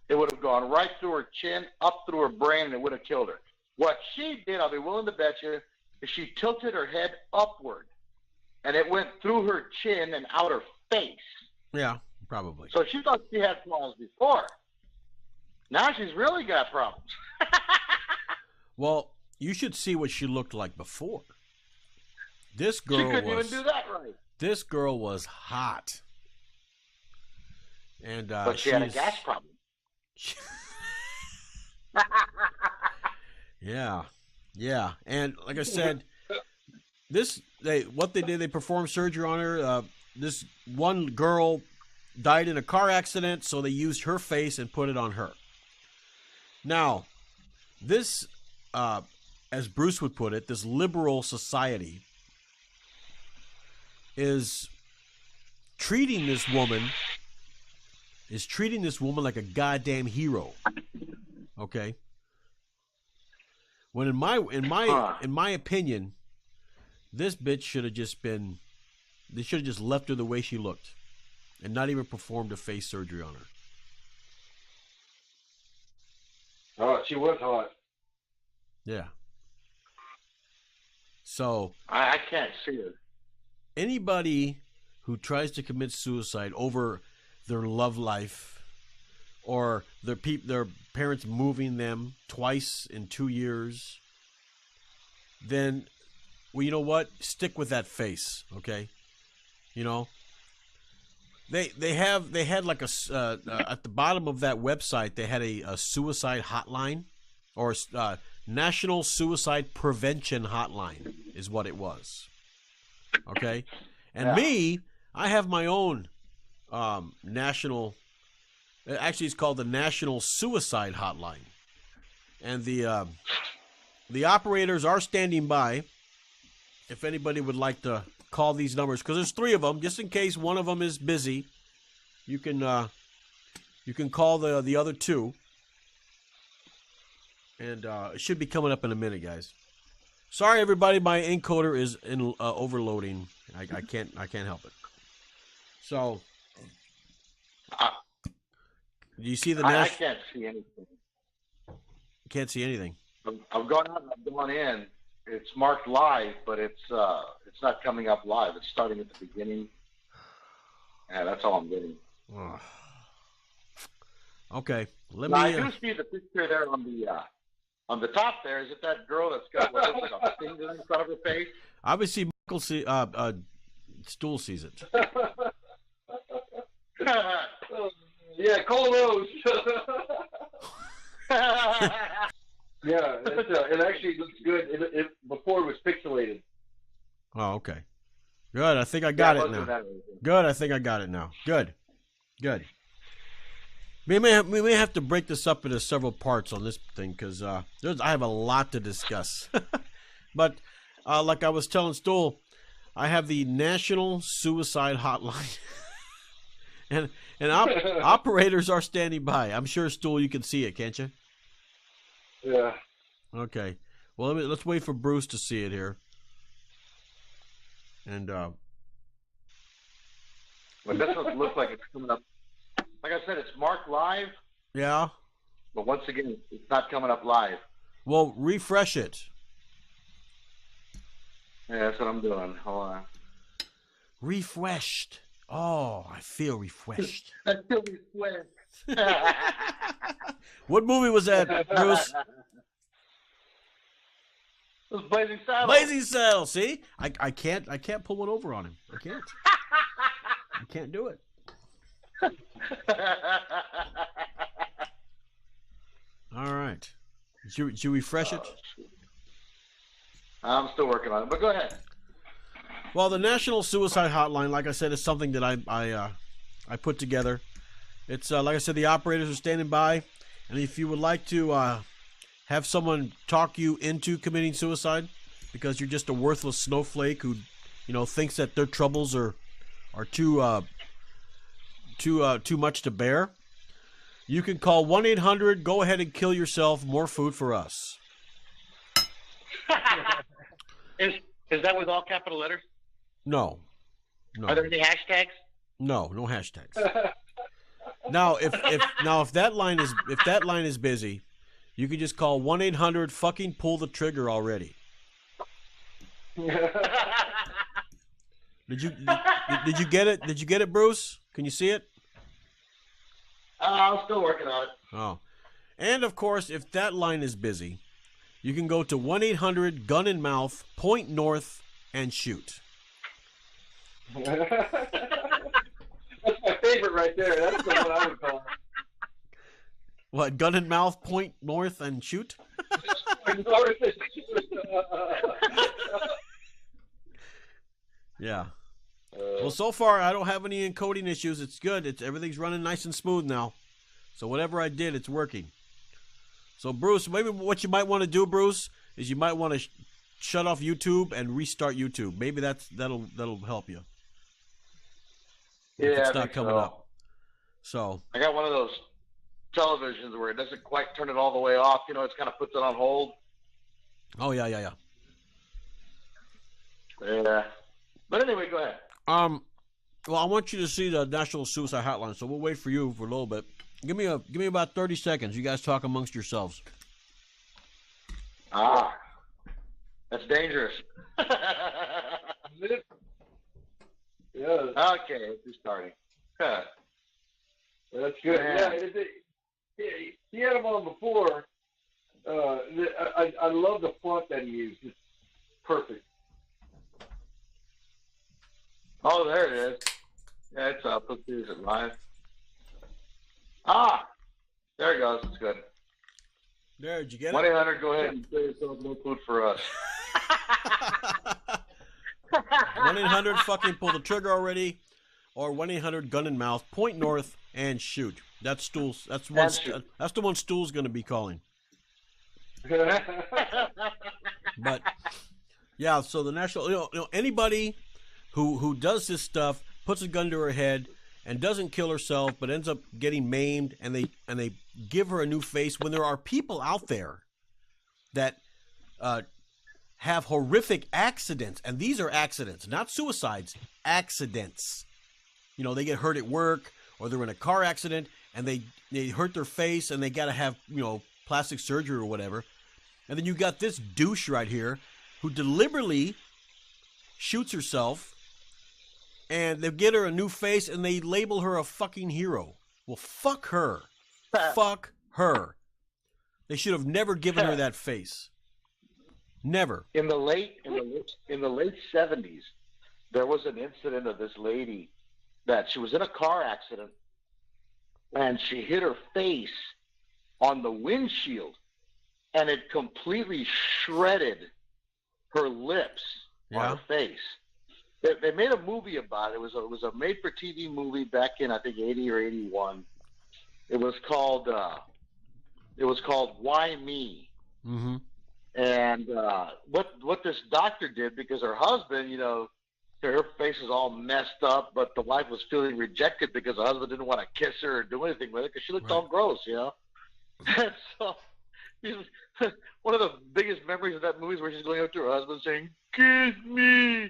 it would have gone right through her chin, up through her brain, and it would have killed her. What she did, I'll be willing to bet you, is she tilted her head upward, and it went through her chin and out her face. Yeah, probably. So she thought she had problems before. Now she's really got problems. Well, you should see what she looked like before. This girl she couldn't even do that right. This girl was hot. And but she had a gas problem. Yeah. And like I said, they performed surgery on her. This one girl died in a car accident, so they used her face and put it on her. Now, this, as Bruce would put it, this liberal society is treating this woman like a goddamn hero. Okay? When in my opinion, this bitch should have just been, they should have just left her the way she looked and not even performed a face surgery on her. Oh, she was hot. Yeah. So I can't see it. anybody who tries to commit suicide over their love life or their parents moving them twice in 2 years, then, well, you know what? Stick with that face, okay? You know, they had like at the bottom of that website they had a suicide hotline, or National Suicide Prevention Hotline is what it was. Okay, and Yeah. me, I have my own national. Actually, it's called the National Suicide Hotline, and the operators are standing by. If anybody would like to call these numbers, because there's 3 of them, just in case one of them is busy, you can call the other 2, and it should be coming up in a minute, guys. Sorry, everybody, my encoder is overloading. I can't help it. So, do you see the I can't see anything. Can't see anything. I've gone out and I've gone in. It's marked live, but it's not coming up live. It's starting at the beginning. Yeah, that's all I'm getting. Oh. Okay, let Now, me. I do see the picture there on the top. There is it that girl that's got what looks like a finger in front of her face? Obviously, Michael Stool sees it. Yeah, call those. Yeah, it actually looks good. Before it was pixelated. Oh, okay. Good. I think I got it now. Good. I think I got it now. Good. We may have to break this up into several parts on this thing, because I have a lot to discuss. But like I was telling Stool, I have the National Suicide Hotline, and operators are standing by. I'm sure, Stool, you can see it, can't you? Yeah. Okay. Well, let's wait for Bruce to see it here. And But this one looks like it's coming up. Like I said, it's marked live, yeah. but once again, it's not coming up live. Well, refresh it. Yeah, that's what I'm doing. Hold on. Refreshed. Oh, I feel refreshed. I feel refreshed. What movie was that, Bruce? It was Blazing Saddles. Blazing Saddles. See, I can't pull one over on him. I can't do it. All right. Did you refresh it? I'm still working on it, but go ahead. Well, the National Suicide Hotline, like I said, is something that I put together. It's like I said, the operators are standing by, and if you would like to have someone talk you into committing suicide because you're just a worthless snowflake who, thinks that their troubles are too much to bear, you can call 1-800. Go ahead and kill yourself. More food for us. Is that with all capital letters? No. Are there any hashtags? No hashtags. Now, if that line is busy, you can just call 1-800. Fucking pull the trigger already. Did you get it? Did you get it, Bruce? Can you see it? I'm still working on it. Oh, and of course, if that line is busy, you can go to 1-800 Gun in Mouth, point north, and shoot. That's my favorite right there. That's the one I would call. What, Gun in Mouth, point north, and shoot? Yeah. Well, so far I don't have any encoding issues. It's good. Everything's running nice and smooth now. So whatever I did, it's working. So Bruce, maybe what you might want to do, Bruce, is you might want to shut off YouTube and restart YouTube. Maybe that'll help you. Yeah, if it's I not think coming so. up. So I got one of those televisions where it doesn't quite turn it all the way off. It's kind of puts it on hold. Oh yeah. Yeah. But anyway, go ahead. Well, I want you to see the National Suicide Hotline, so we'll wait for you for a little bit. Give me about 30 seconds. You guys talk amongst yourselves. Ah, that's dangerous. Yeah, Okay, it's starting. Huh. that's good. Man. Yeah, he had him on before. I love the font that he used. It's perfect. Oh, there it is. Yeah, it's up. Let's see, is it live? Ah, there it goes. It's good. There, did you get it? 1-800, go ahead and say yourself no food for us. 1-800 fucking pull the trigger already, or 1-800 gun in mouth, point north and shoot. That's Stool's. That's the one Stool's going to be calling. But yeah, so the national, you know, anybody who does this stuff, puts a gun to her head and doesn't kill herself, but ends up getting maimed, and they give her a new face. When there are people out there that have horrific accidents, and these are accidents, not suicides, accidents. You know, they get hurt at work, or they're in a car accident, and they hurt their face, and they got to have, you know, plastic surgery or whatever. And then you got this douche right here who deliberately shoots herself, and they get her a new face, and they label her a fucking hero. Well, fuck her. Fuck her. They should have never given her that face. Never. In the late 70s, there was an incident of this lady that she was in a car accident, and she hit her face on the windshield, and it completely shredded her lips on her face. They made a movie about it. It was a made-for-TV movie back in, I think, 80 or 81. It was called Why Me? Mm-hmm. And what this doctor did, because her husband, you know, her face was all messed up, but the wife was feeling rejected because her husband didn't want to kiss her or do anything with her because she looked all gross, you know. And so one of the biggest memories of that movie is where she's going up to her husband saying, "Kiss me,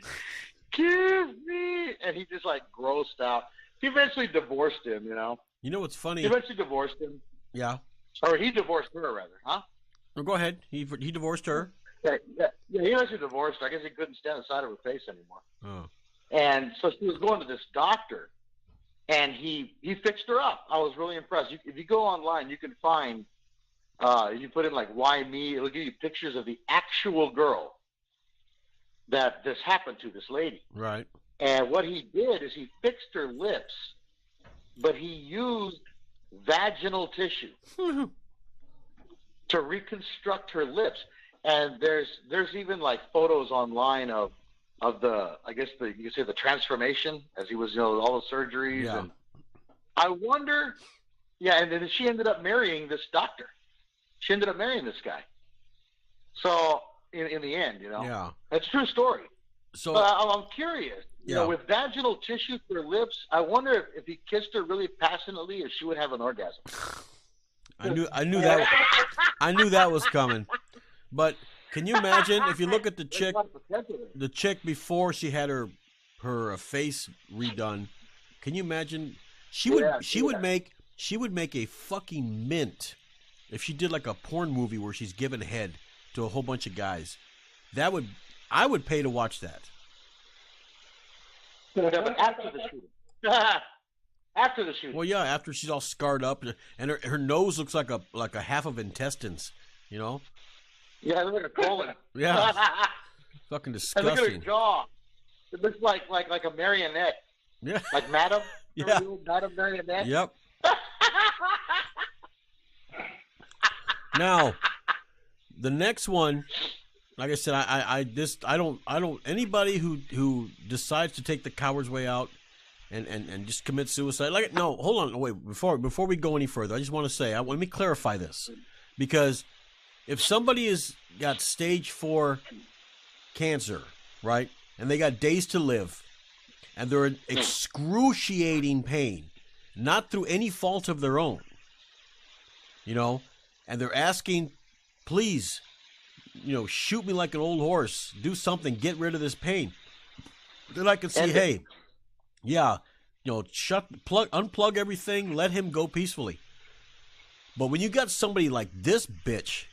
kiss me," and he just like grossed out. He eventually divorced him, you know. You know what's funny? He eventually divorced him. Yeah. Or he divorced her, rather, huh? No, go ahead. He divorced her. Yeah, he eventually divorced her. I guess he couldn't stand the sight of her face anymore. Oh. And so she was going to this doctor, and he fixed her up. I was really impressed. If you go online, you can find, you put in like "Why Me?" It'll give you pictures of the actual girl that this happened to, this lady. Right. And what he did is he fixed her lips, but he used vaginal tissue to reconstruct her lips. And there's even like photos online of the, I guess you could say the transformation as he was, you know, all the surgeries. Yeah. And I wonder, and then she ended up marrying this doctor. She ended up marrying this guy. So in the end, you know, Yeah. that's a true story. So But I'm curious, you know, with vaginal tissue for lips, I wonder if he kissed her really passionately, if she would have an orgasm. I knew that was coming. But can you imagine if you look at the chick before she had her face redone? Can you imagine? She would make a fucking mint if she did like a porn movie where she's giving head to a whole bunch of guys. I would pay to watch that. Yeah, but after the shooting. After the shooting. Well, yeah, after she's all scarred up and her nose looks like a half of intestines, you know? Yeah, it looks like a colon. Yeah. Fucking And disgusting. look at her jaw. It looks like a marionette. Yeah. Like Madam? Yeah. Madam Marionette? Yep. Now, the next one, like I said, I don't anybody who decides to take the coward's way out and just commit suicide. Hold on, wait, before we go any further, I just want to say, let me clarify this, because if somebody has got stage 4 cancer, right, and they got days to live, and they're in excruciating pain, not through any fault of their own, you know, and they're asking, please, you know, shoot me like an old horse, do something, get rid of this pain, then I can see, hey, yeah, you know, unplug everything, let him go peacefully. But when you got somebody like this bitch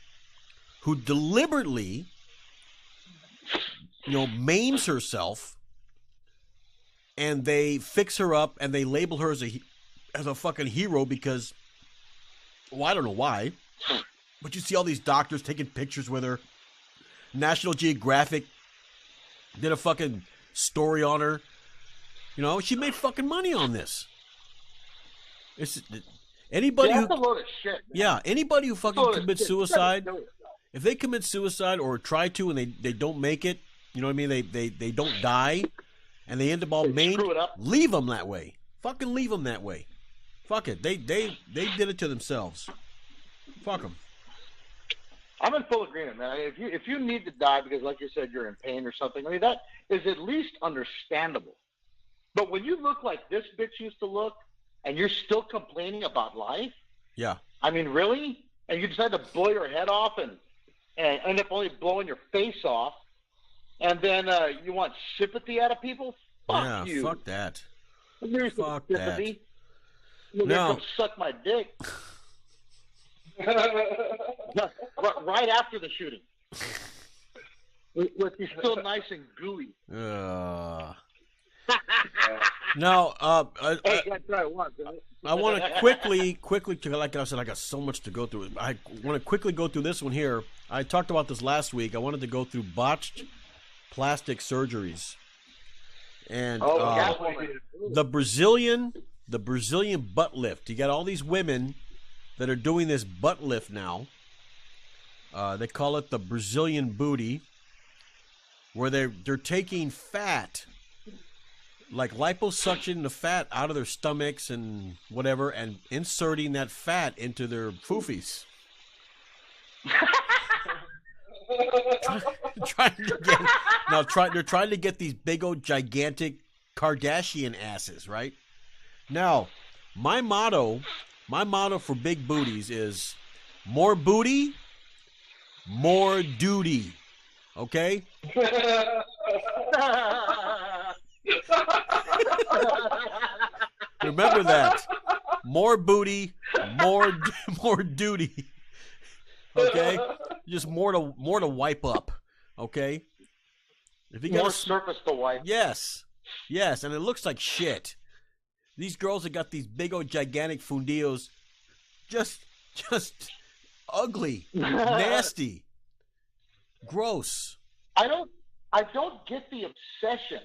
who deliberately, maims herself, and they fix her up and they label her as a fucking hero because, well, I don't know why, but you see all these doctors taking pictures with her. National Geographic did a fucking story on her. She made fucking money on this. Anybody That's a load of shit. Man. Yeah, anybody who fucking commits suicide, if they commit suicide or try to and they don't make it, you know what I mean? They don't die, and they end up all maimed. Leave them that way. Fucking leave them that way. Fuck it. They did it to themselves. Fuck them. I'm in full agreement, man. If you need to die because, like you said, you're in pain or something, I mean, that is at least understandable. But when you look like this bitch used to look, and you're still complaining about life, yeah. I mean, really? And you decide to blow your head off and end up only blowing your face off, and then you want sympathy out of people? Fuck you. Fuck that. Here's Fuck sympathy. that. No. Come suck my dick. Right after the shooting. With you still nice and gooey. Now, I want to quickly, like I said, I got so much to go through. I want to quickly go through this one here. I talked about this last week. I wanted to go through botched plastic surgeries. And the Brazilian butt lift. You got all these women that are doing this butt lift now. They call it the Brazilian booty, where they're taking fat, like liposuction, the fat out of their stomachs and whatever, and inserting that fat into their foofies. They're trying to get these big old gigantic Kardashian asses, right? Now, my motto for big booties is more booty, more duty. Okay? Remember that. More booty, more duty. Okay? Just more to wipe up. Okay? If you got more surface to wipe. Yes. Yes, and it looks like shit. These girls that got these big old gigantic fundillos, just ugly, nasty, gross. I don't get the obsession.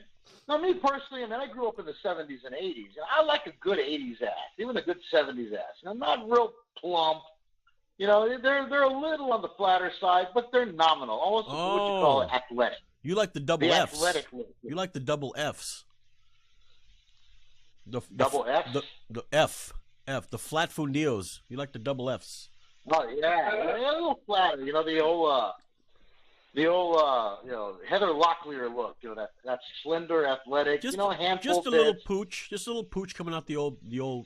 Now, me personally, I mean, I grew up in the 70s and 80s, and I like a good 80s ass, even a good 70s ass. I'm not real plump. They're a little on the flatter side, but they're nominal, almost what you call it, athletic. You like the double Fs. Athletic look. You like the double Fs. Double Fs? The F, the flat fundillos. You like the double Fs. Oh, yeah. A little flatter. The old Heather Locklear look. That slender, athletic, handful just a little pooch. Just a little pooch coming out the old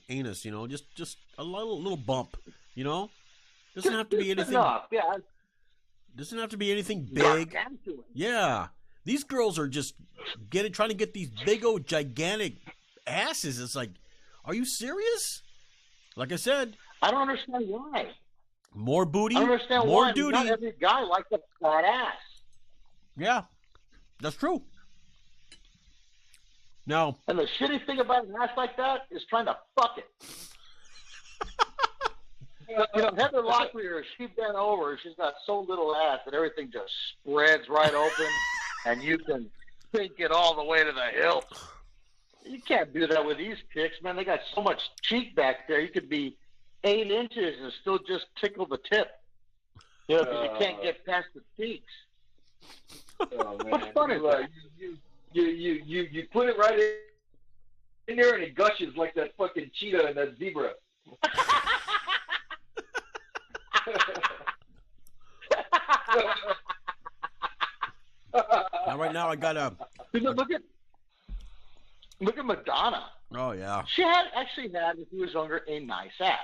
anus, just a little bump, Doesn't have to be anything. Yeah. Doesn't have to be anything big. Yeah. These girls are just trying to get these big old gigantic asses. It's like, are you serious? Like I said, I don't understand why. More booty, I don't understand more why. duty. Not every guy likes a fat ass. Yeah, that's true. Now, and the shitty thing about an ass like that is trying to fuck it. Heather Locklear, she bent over. She's got so little ass that everything just spreads right open, and you can sink it all the way to the hilt. You can't do that with these chicks, man. They got so much cheek back there. You could be 8 inches and still just tickle the tip. Because you can't get past the cheeks. Oh, man. What's fun is that? You put it right in there and it gushes like that fucking cheetah and that zebra. Now, right now, I got a. Look at Madonna. Oh yeah. She actually had, if she was younger, a nice ass,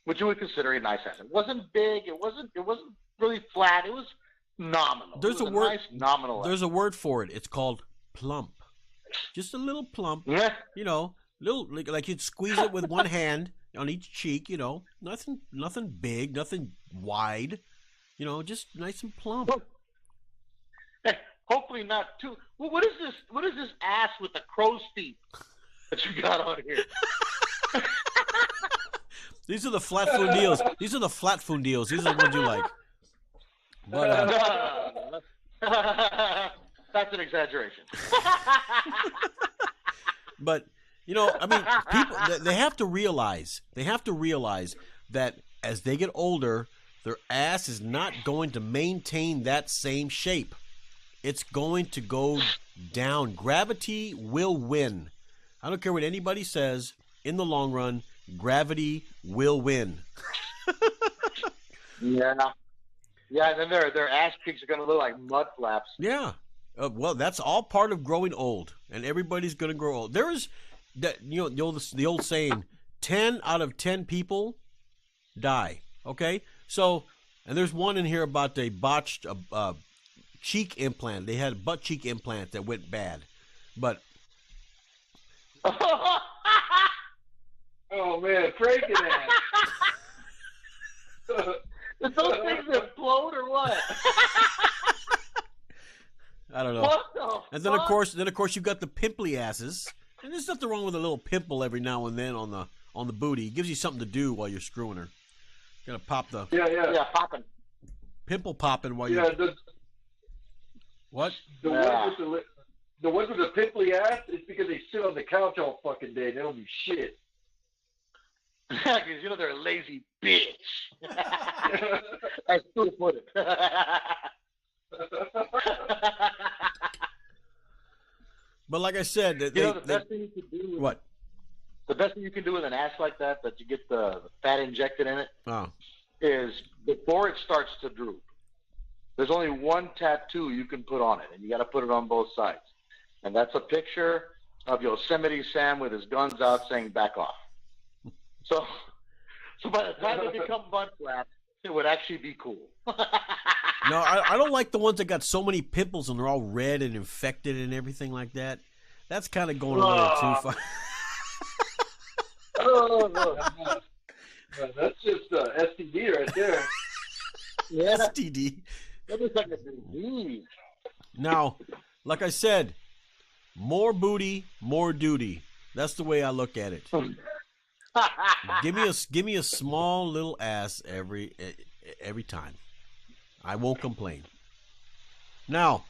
which you would consider a nice ass. It wasn't big. It wasn't really flat. It was nominal. There's a word. Nice nominal. There's a word for it. It's called plump. Just a little plump. Yeah. Little like you'd squeeze it with one hand. on each cheek. You know, nothing big, nothing wide. You know, just nice and plump. Hopefully not too. Well, what is this? What is this ass with the crow's feet that you got on here? These are the flat fundios. These are the flat fundios. These are the ones you like. But that's an exaggeration. But you know, I mean, people they have to realize that as they get older, their ass is not going to maintain that same shape. It's going to go down. Gravity will win. I don't care what anybody says. In the long run, gravity will win. Yeah. Yeah, and then their ass cheeks are going to look like mud flaps. Yeah. Well, that's all part of growing old, and everybody's going to grow old. There is, you know, the old saying, 10 out of 10 people die. Okay? So, and there's one in here about a botched cheek implant. They had a butt cheek implant that went bad. But Oh man, Franken ass. Did those things explode or what? I don't know. What the And then of fuck? course you've got the pimply asses. And there's nothing wrong with a little pimple every now and then on the booty. It gives you something to do while you're screwing her. You gotta pop the Yeah, popping. pimple popping while Yeah, you're what? the ones with the pimply ass, it's because they sit on the couch all fucking day. They don't do shit. Because you know they're a lazy bitch. That's true to put it. But like I said, You know the best thing you can do. what? The best thing you can do with an ass like that you get the fat injected in it, Oh. is before it starts to droop. There's only one tattoo you can put on it, and you got to put it on both sides. And that's a picture of Yosemite Sam with his guns out saying "back off." So by the time they become butt flaps, it would actually be cool. No, I don't like the ones that got so many pimples and they're all red and infected and everything like that. That's kind of going a little too far. Oh, That's just STD right there. yeah, STD. that looks like a disease. Now, like I said, more booty, more duty. That's the way I look at it. Give me a small little ass every time. I won't complain. Now,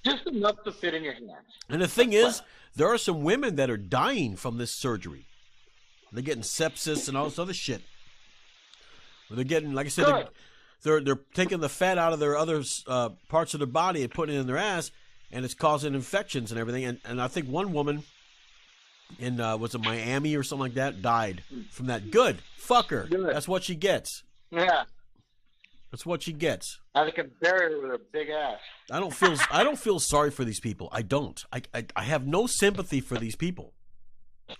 Just enough to fit in your hands. and the thing is, there are some women that are dying from this surgery. They're getting sepsis and all this other shit. They're getting, like I said, they're taking the fat out of their other parts of their body and putting it in their ass, and it's causing infections and everything. And I think one woman in was it Miami or something like that died from that. Good, fuck her. Good. That's what she gets. Yeah, That's what she gets. I can bury her with a big ass. I don't feel sorry for these people. I don't. I have no sympathy for these people.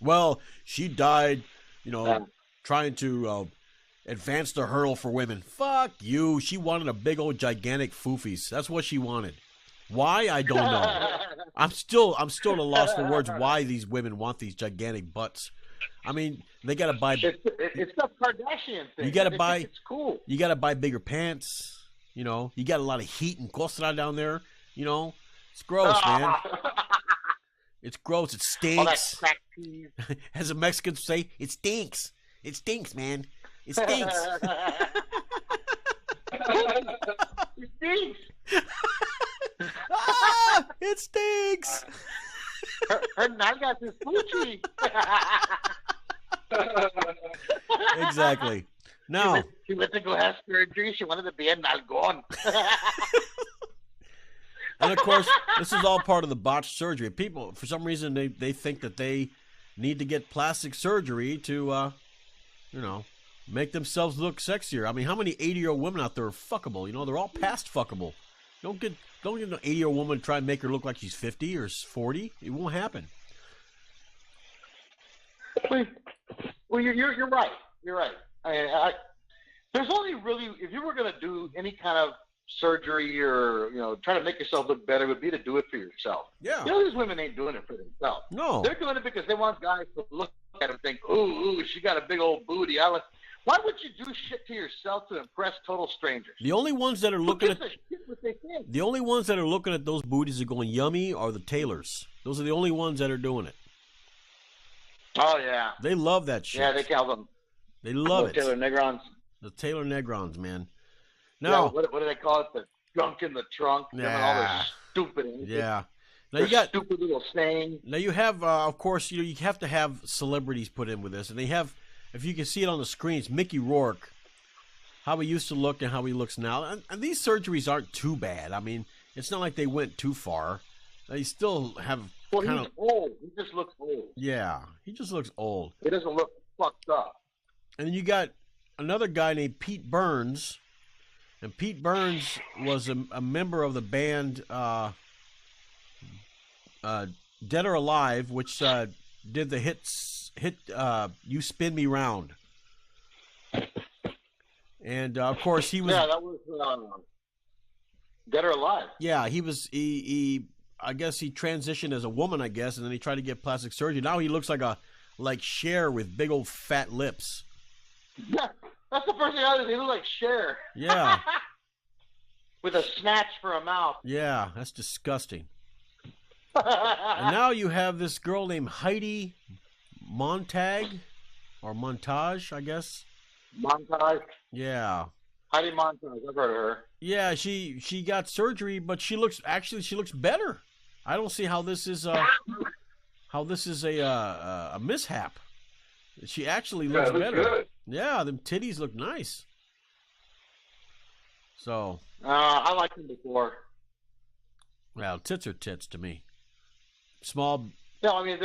Well, she died, you know, trying to advance the hurdle for women. Fuck you. She wanted a big old gigantic foofies. That's what she wanted. Why? I don't know. I'm still at a loss for words why these women want these gigantic butts. I mean, they gotta buy. It's the Kardashian thing. You gotta They buy. think it's cool. You gotta buy bigger pants. You know, you got a lot of heat and costra down there. You know, it's gross, man. It's gross. It All that stinks. crack cheese. As the Mexicans say, it stinks. It stinks, man. It stinks. It stinks. Ah, it stinks. Her nalgas is Gucci. Exactly. Now, She went to go have surgery. She wanted to be a nalgon. and of course, this is all part of the botched surgery. People, for some reason, they think that they need to get plastic surgery to, you know, make themselves look sexier. I mean, how many 80-year-old women out there are fuckable? You know, they're all past fuckable. Don't get an 80-year-old woman to try and make her look like she's 50 or 40. It won't happen. Well, you're right. You're right. There's only really, if you were going to do any kind of surgery or, you know, try to make yourself look better, would be to do it for yourself. Yeah. You know, these women ain't doing it for themselves. No. They're doing it because they want guys to look at him and think, ooh, she got a big old booty. Why would you do shit to yourself to impress total strangers? The only ones that are looking at what they think? the only ones that are looking at those booties and going yummy are the tailors. Those are the only ones that are doing it. Oh yeah, They love that shit. yeah. They call them. They love it. Taylor Negrons. The Taylor Negrons, man. Yeah, Now, what do they call it? The junk in the trunk. Them and all this stupid. yeah. Now Their you got stupid little saying. Now you have, of course, you have to have celebrities put in with this, and they have, if you can see it on the screen, it's Mickey Rourke, how he used to look and how he looks now, and these surgeries aren't too bad. I mean, it's not like they went too far. They still have Well, kind he's of, old. He just looks old. yeah, he just looks old. He doesn't look fucked up. And then you got another guy named Pete Burns, and Pete Burns was a member of the band Dead or Alive, which did the hit You Spin Me Round. And of course he was. Yeah, that was Dead or Alive. Yeah, he was. He I guess he transitioned as a woman, I guess, and then he tried to get plastic surgery. Now he looks like Cher with big old fat lips. Yeah, that's the first thing I did. He looked like Cher. Yeah. With a snatch for a mouth. Yeah, that's disgusting. And now you have this girl named Heidi Montag, or Montage, I guess. Montage. Yeah. Heidi Montage. I've heard of her. Yeah, she got surgery, but she looks better. I don't see how this is a mishap. She actually looks better. Good. Yeah, them titties look nice. So. I liked him before. Well, tits are tits to me. Small. No, I mean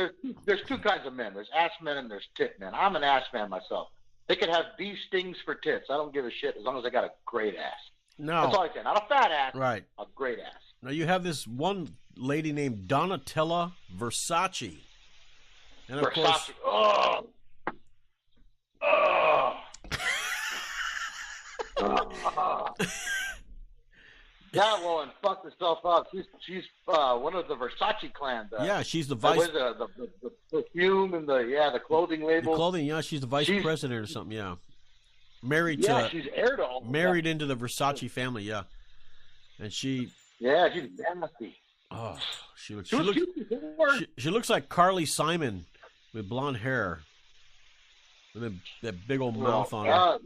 there's two kinds of men. There's ass men and there's tit men. I'm an ass man myself. They could have bee stings for tits. I don't give a shit as long as they got a great ass. No. That's all I say. Not a fat ass. Right. A great ass. Now you have this one lady named Donatella Versace. And of Versace. course. Oh. That woman fucked herself up. She's one of the Versace clan. Yeah, she's the vice. The perfume and the clothing label. The clothing, yeah, she's the vice president or something. Yeah, married Yeah, to. she's heir to all. Married into the Versace family. Yeah, and she. Yeah, she's nasty. Oh, she looks. She looks like Carly Simon with blonde hair, with that big old mouth on her.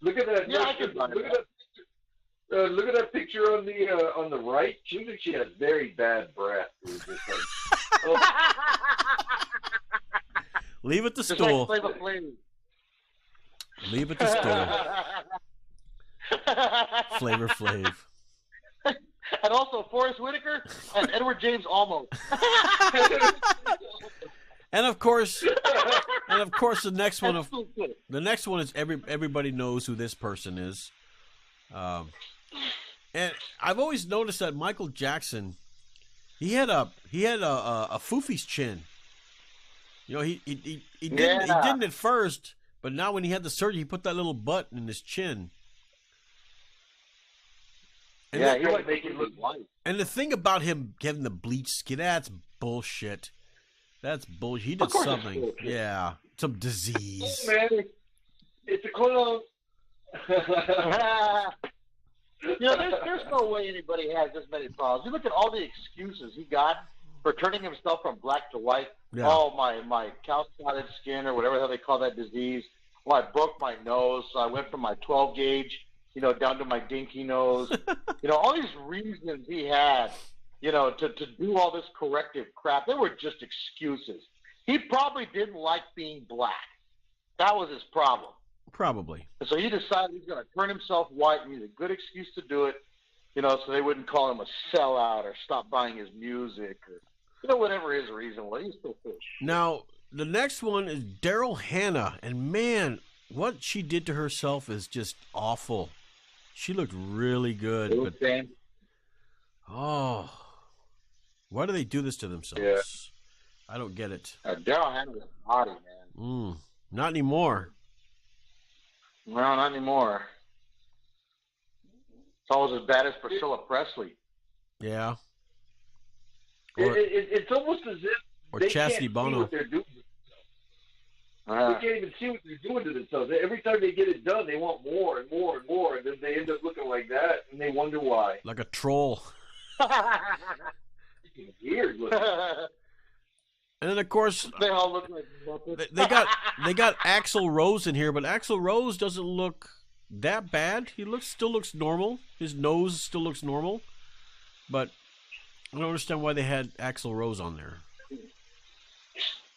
Look at that. Yeah, I can look at that. Look at that picture on the right. She looks like she has very bad breath. Just like, oh. Leave it to Just stool. like Flavor Flav. Leave it to stool. Flavor Flav. And also Forrest Whitaker and Edward James Olmos. And of course, the next one is everybody knows who this person is. And I've always noticed that Michael Jackson, he had a foofy's chin. You know, he didn't at first, but now when he had the surgery, he put that little butt in his chin. And yeah, he would make it look white. And the thing about him having the bleached skin, that's bullshit. That's bullshit. He did something. Bullshit. Yeah, some disease. Oh, man, it's a clone. You know, there's no way anybody has this many problems. You look at all the excuses he got for turning himself from black to white. Yeah. Oh, my calcified skin or whatever the hell they call that disease. Well, I broke my nose, so I went from my 12 gauge, down to my dinky nose. All these reasons he had, to do all this corrective crap, they were just excuses. He probably didn't like being black. That was his problem. Probably. And so he decided he's going to turn himself white and need a good excuse to do it, so they wouldn't call him a sellout or stop buying his music or, whatever his reason was. He's still fish. Now, the next one is Daryl Hannah. And man, what she did to herself is just awful. She looked really good. But, oh, why do they do this to themselves? Yeah. I don't get it. Daryl Hannah was a hottie, man. Not anymore. No, not anymore. It's almost as bad as Priscilla Presley. Yeah. It's almost as if or they Chastity can't Bono. see what they're doing. They can't even see what they're doing to themselves. Every time they get it done, they want more and more and more, and then they end up looking like that, and they wonder why. Like a troll. It's weird looking. And then of course They all look like Muppets. they got Axl Rose in here, but Axl Rose doesn't look that bad. He still looks normal. His nose still looks normal. But I don't understand why they had Axl Rose on there.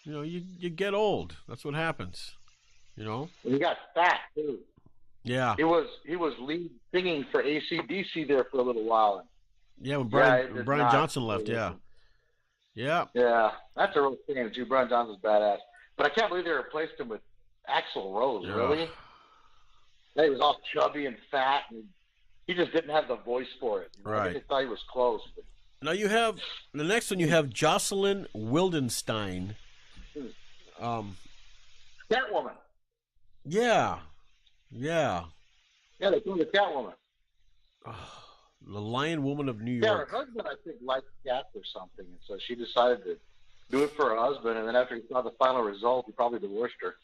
You know, you get old. That's what happens. You know? He got fat too. Yeah. He was lead singing for AC/DC there for a little while. Yeah, when Yeah, Brian Johnson left, yeah. Yeah. Yeah, that's a real shame too. Brian Johnson's badass. But I can't believe they replaced him with Axl Rose, Yeah. really? He was all chubby and fat, and he just didn't have the voice for it. You know? Right. I just thought he was close. But... Now you have the next one. You have Jocelyn Wildenstein. Catwoman. Yeah. Yeah, they called her Catwoman. The Lion Woman of New Yeah, her York. husband, I think, liked cats or something, and so she decided to do it for her husband, and then after he saw the final result, he probably divorced her.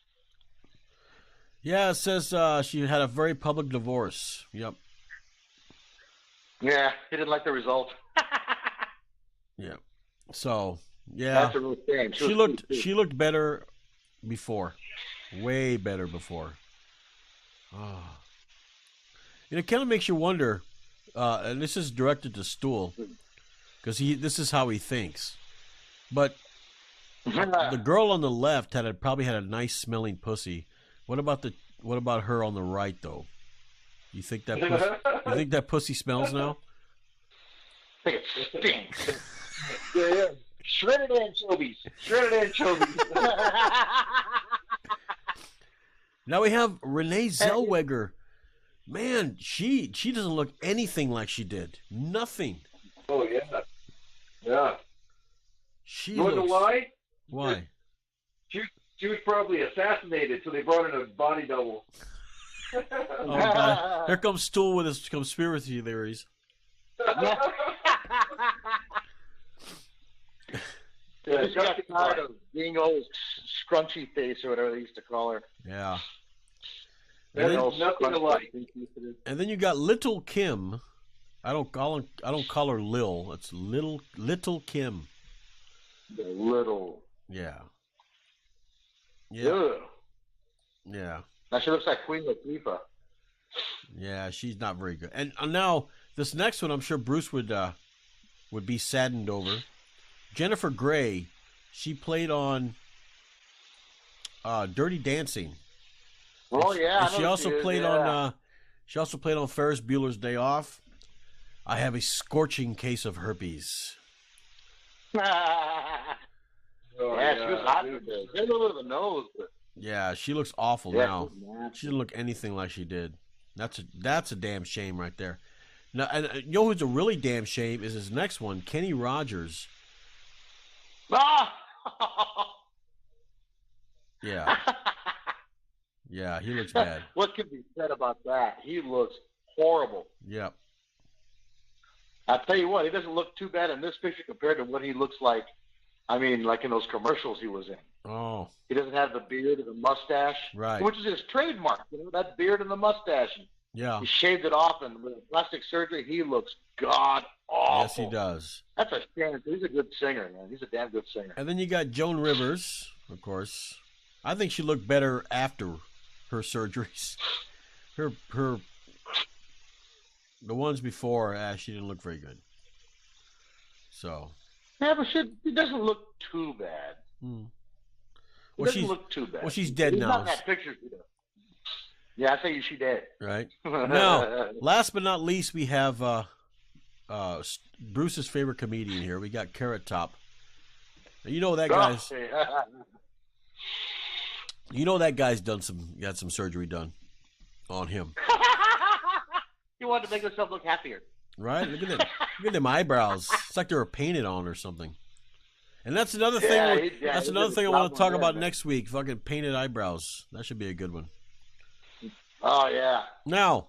Yeah, it says she had a very public divorce. Yep. Yeah, he didn't like the result. Yeah. So yeah, That's a real shame. she looked better before, way better before. Oh. And it kind of makes you wonder. And this is directed to Stool, because this is how he thinks. But the girl on the left probably had a nice smelling pussy. What about her on the right though? You think that pussy smells now? I think it stinks. Yeah. Shredded anchovies. Now we have Renee Zellweger. Man, she doesn't look anything like she did. Nothing. Oh yeah. Yeah. She You wonder looks... why? Why? She was probably assassinated, so they brought in a body double. Oh God! Here comes Stool with his conspiracy theories. Yeah, She got tired of being old scrunchy face or whatever they used to call her. Yeah. There's And Old nothing scrunchy alike. face. And then you got Little Kim. I don't call her Lil. It's Little Kim. The little. Yeah. Yeah. Ugh. Yeah. Now she looks like Queen Latifah. Yeah. She's not very good. And now this next one, I'm sure Bruce would be saddened over. Jennifer Grey. She played on Dirty Dancing. Oh yeah. And she also played on. She also played on Ferris Bueller's Day Off. I have a scorching case of herpes. Yeah, she was hot with this. She had a little bit of a nose, but Yeah, she looks awful yeah, now. she was nasty. She doesn't look anything like she did. That's a damn shame right there. Now, and you know who's a really damn shame is his next one, Kenny Rogers. Ah! Yeah, yeah, he looks bad. What can be said about that? He looks horrible. Yep. I tell you what, he doesn't look too bad in this picture compared to what he looks like. I mean, like in those commercials he was in. Oh, He doesn't have the beard or the mustache, right. which is his trademark. You know, that beard and the mustache. Yeah. He shaved it off, and with plastic surgery, he looks god awful. Yes, he does. That's a shame. He's a good singer, man. He's a damn good singer. And then you got Joan Rivers, of course. I think she looked better after her surgeries. The ones before, she didn't look very good. So. Yeah, but she doesn't look too bad. Hmm. She doesn't look too bad. Well, she's dead He's now. not in that picture. Yeah, I say she dead. Right. Now, last but not least, we have Bruce's favorite comedian here. We got Carrot Top. Now, you know that guy's. You know that guy's got some surgery done on him. He wanted to make himself look happier. Right? Look at that. Look at them eyebrows. It's like they were painted on or something. And that's another thing. That's another thing I want to talk about next week. Fucking painted eyebrows. That should be a good one. Oh yeah. Now.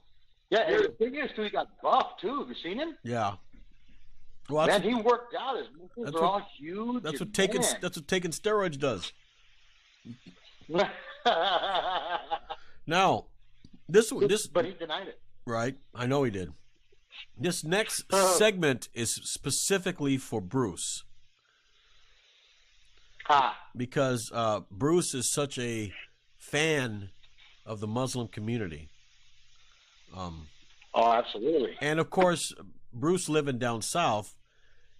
Yeah, and the thing is, too, he got buff too. Have you seen him? Yeah. Well, man, he worked out. His muscles are all huge. That's what taking steroids does. Now, this but he denied it. right? I know he did. This next segment is specifically for Bruce. Because Bruce is such a fan of the Muslim community. Oh, absolutely. And of course, Bruce living down south,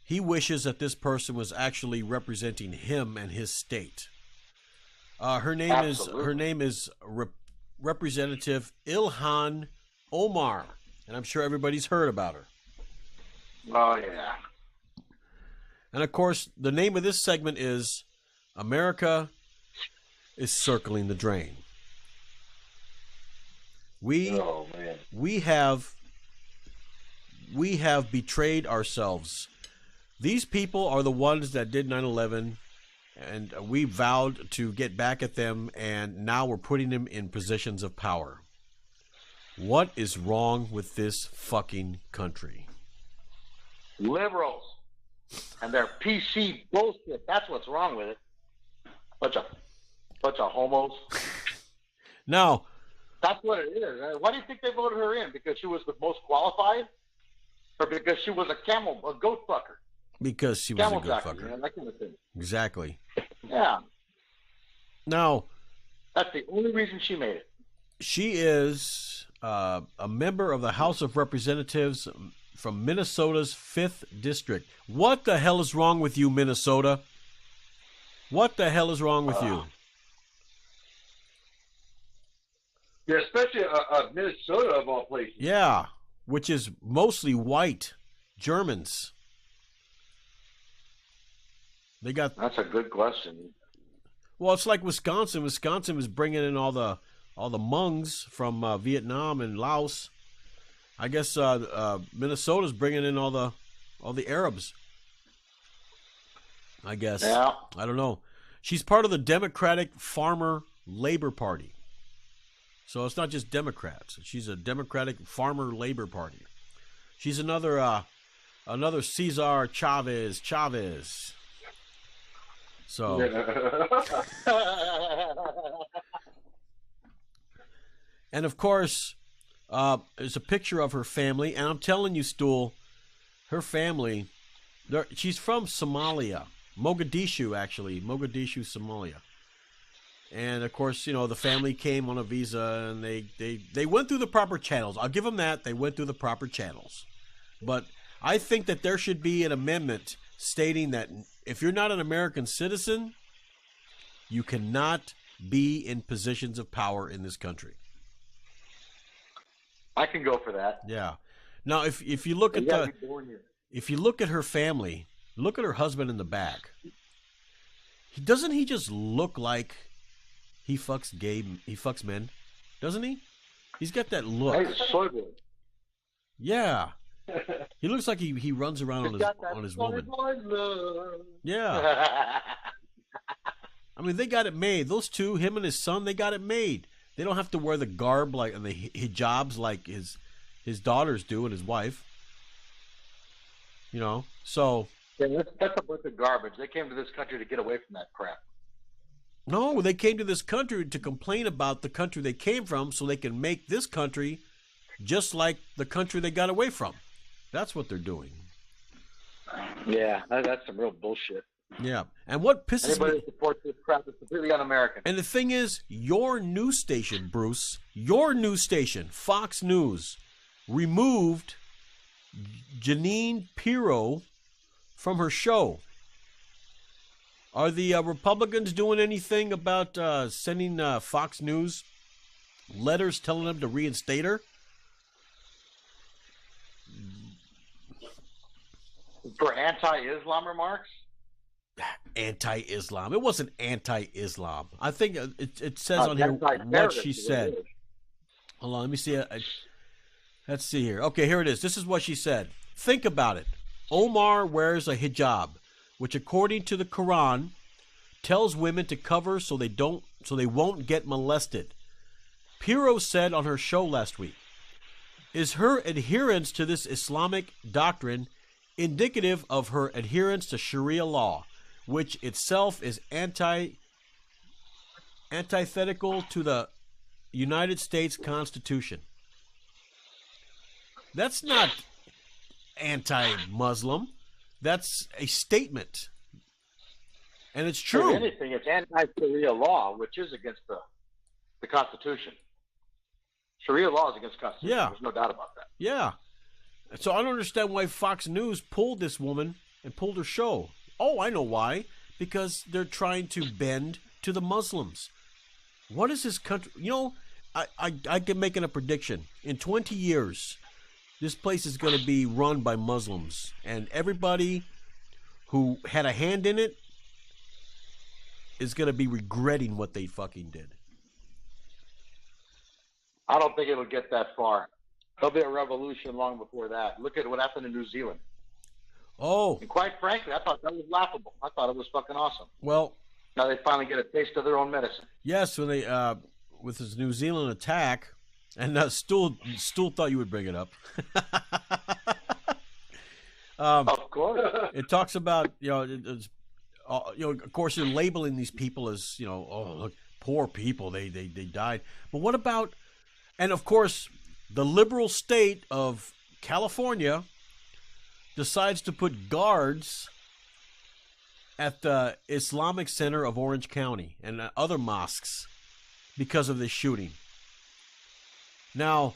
he wishes that this person was actually representing him and his state. Her name is Representative Ilhan Omar, and I'm sure everybody's heard about her. Oh yeah. And of course, the name of this segment is America is Circling the Drain. We have betrayed ourselves. These people are the ones that did 9/11, and we vowed to get back at them, and now we're putting them in positions of power. What is wrong with this fucking country? Liberals and their PC bullshit. That's what's wrong with it. Bunch of homos. Now, that's what it is. Why do you think they voted her in? Because she was the most qualified, or because she was a goat fucker? Because she was a goat fucker. You know, that kind of thing. Exactly. Yeah. Now, that's the only reason she made it. She is a member of the House of Representatives from Minnesota's 5th District. What the hell is wrong with you, Minnesota? What the hell is wrong with you? Yeah, especially Minnesota of all places. Yeah, which is mostly white Germans. They got. That's a good question. Well, it's like Wisconsin. Wisconsin was bringing in all the Hmongs from Vietnam and Laos. I guess Minnesota's bringing in all the Arabs. I guess. Yeah. I don't know. She's part of the Democratic Farmer Labor Party. So it's not just Democrats. She's a Democratic Farmer Labor Party. She's another Cesar Chavez. So, and of course, there's a picture of her family, and I'm telling you, Stool, her family, she's from Somalia, Mogadishu, Somalia. And of course, you know, the family came on a visa, and they went through the proper channels. I'll give them that. They went through the proper channels. But I think that there should be an amendment stating that if you're not an American citizen, you cannot be in positions of power in this country. I can go for that. Yeah. Now, if you look at her family, look at her husband in the back. Doesn't he just look like he fucks men? Doesn't he? He's got that look. Yeah. He looks like he runs around on his woman. Yeah. I mean, they got it made. Those two, him and his son, they got it made. They don't have to wear the garb and the hijabs like his daughters do and his wife. You know, so. Yeah, that's a bunch of garbage. They came to this country to get away from that crap. No, they came to this country to complain about the country they came from so they can make this country just like the country they got away from. That's what they're doing. Yeah, that's some real bullshit. Yeah, and what pisses Anybody who supports this crap is completely un-American. And the thing is, your news station, Bruce, your news station, Fox News, removed Jeanine Pirro from her show. Are the Republicans doing anything about sending Fox News letters telling them to reinstate her? For anti-Islam remarks? Anti-Islam. It wasn't anti-Islam. I think it says on here what she said. Hold on, let me see. Let's see here. Okay, here it is. This is what she said. Think about it. Omar wears a hijab, which according to the Quran tells women to cover so they won't get molested. Pirro said on her show last week, is her adherence to this Islamic doctrine indicative of her adherence to Sharia law, which itself is antithetical to the United States Constitution. That's not anti-Muslim. That's a statement. And it's true. If anything, it's anti-Sharia law, which is against the Constitution. Sharia law is against the Constitution. Yeah. There's no doubt about that. Yeah. So I don't understand why Fox News pulled this woman and pulled her show. Oh, I know why. Because they're trying to bend to the Muslims. What is this country? You know, I can make a prediction. In 20 years, this place is going to be run by Muslims. And everybody who had a hand in it is going to be regretting what they fucking did. I don't think it'll get that far. There'll be a revolution long before that. Look at what happened in New Zealand. Oh. And quite frankly, I thought that was laughable. I thought it was fucking awesome. Well, now they finally get a taste of their own medicine. yes, when they with this New Zealand attack, and Stool thought you would bring it up. Of course. It talks about of course, they're labeling these people as oh look, poor people, they died. But what about, and of course, the liberal state of California decides to put guards at the Islamic Center of Orange County and other mosques because of this shooting. Now,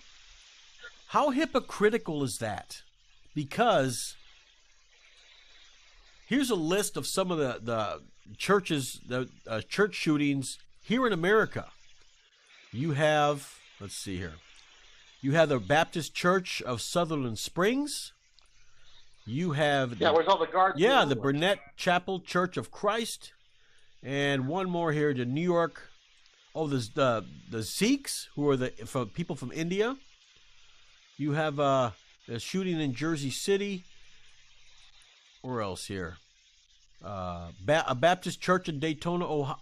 how hypocritical is that? Because here's a list of some of the churches, the church shootings here in America. You have, let's see here. You have the Baptist Church of Sutherland Springs. You have where's all the guards? Yeah, the Burnett Chapel Church of Christ, and one more here, the New York. Oh, there's the Sikhs, who are people from India. You have a shooting in Jersey City. Where else here? A Baptist church in Dayton, Ohio.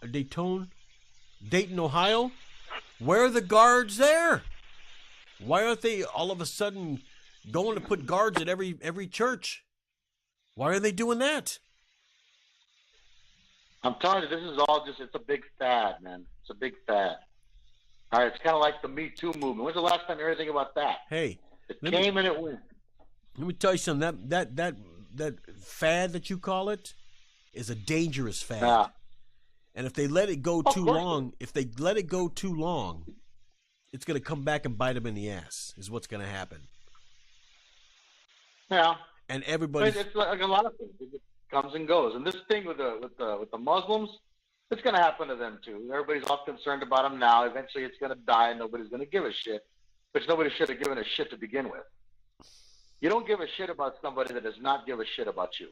Where are the guards there? Why aren't they all of a sudden going to put guards at every church? Why are they doing that? I'm telling you, this is all it's a big fad, man. It's a big fad. All right, it's kind of like the Me Too movement. When's the last time you heard anything about that? Hey, it came and it went. Let me tell you something. That fad that you call it is a dangerous fad. Yeah. And if they let it go too long, it's going to come back and bite them in the ass. Is what's going to happen. Yeah. And everybody. It's like a lot of things. It comes and goes. And this thing with the Muslims, it's going to happen to them too. Everybody's all concerned about them now. Eventually, it's going to die, and nobody's going to give a shit. Which nobody should have given a shit to begin with. You don't give a shit about somebody that does not give a shit about you.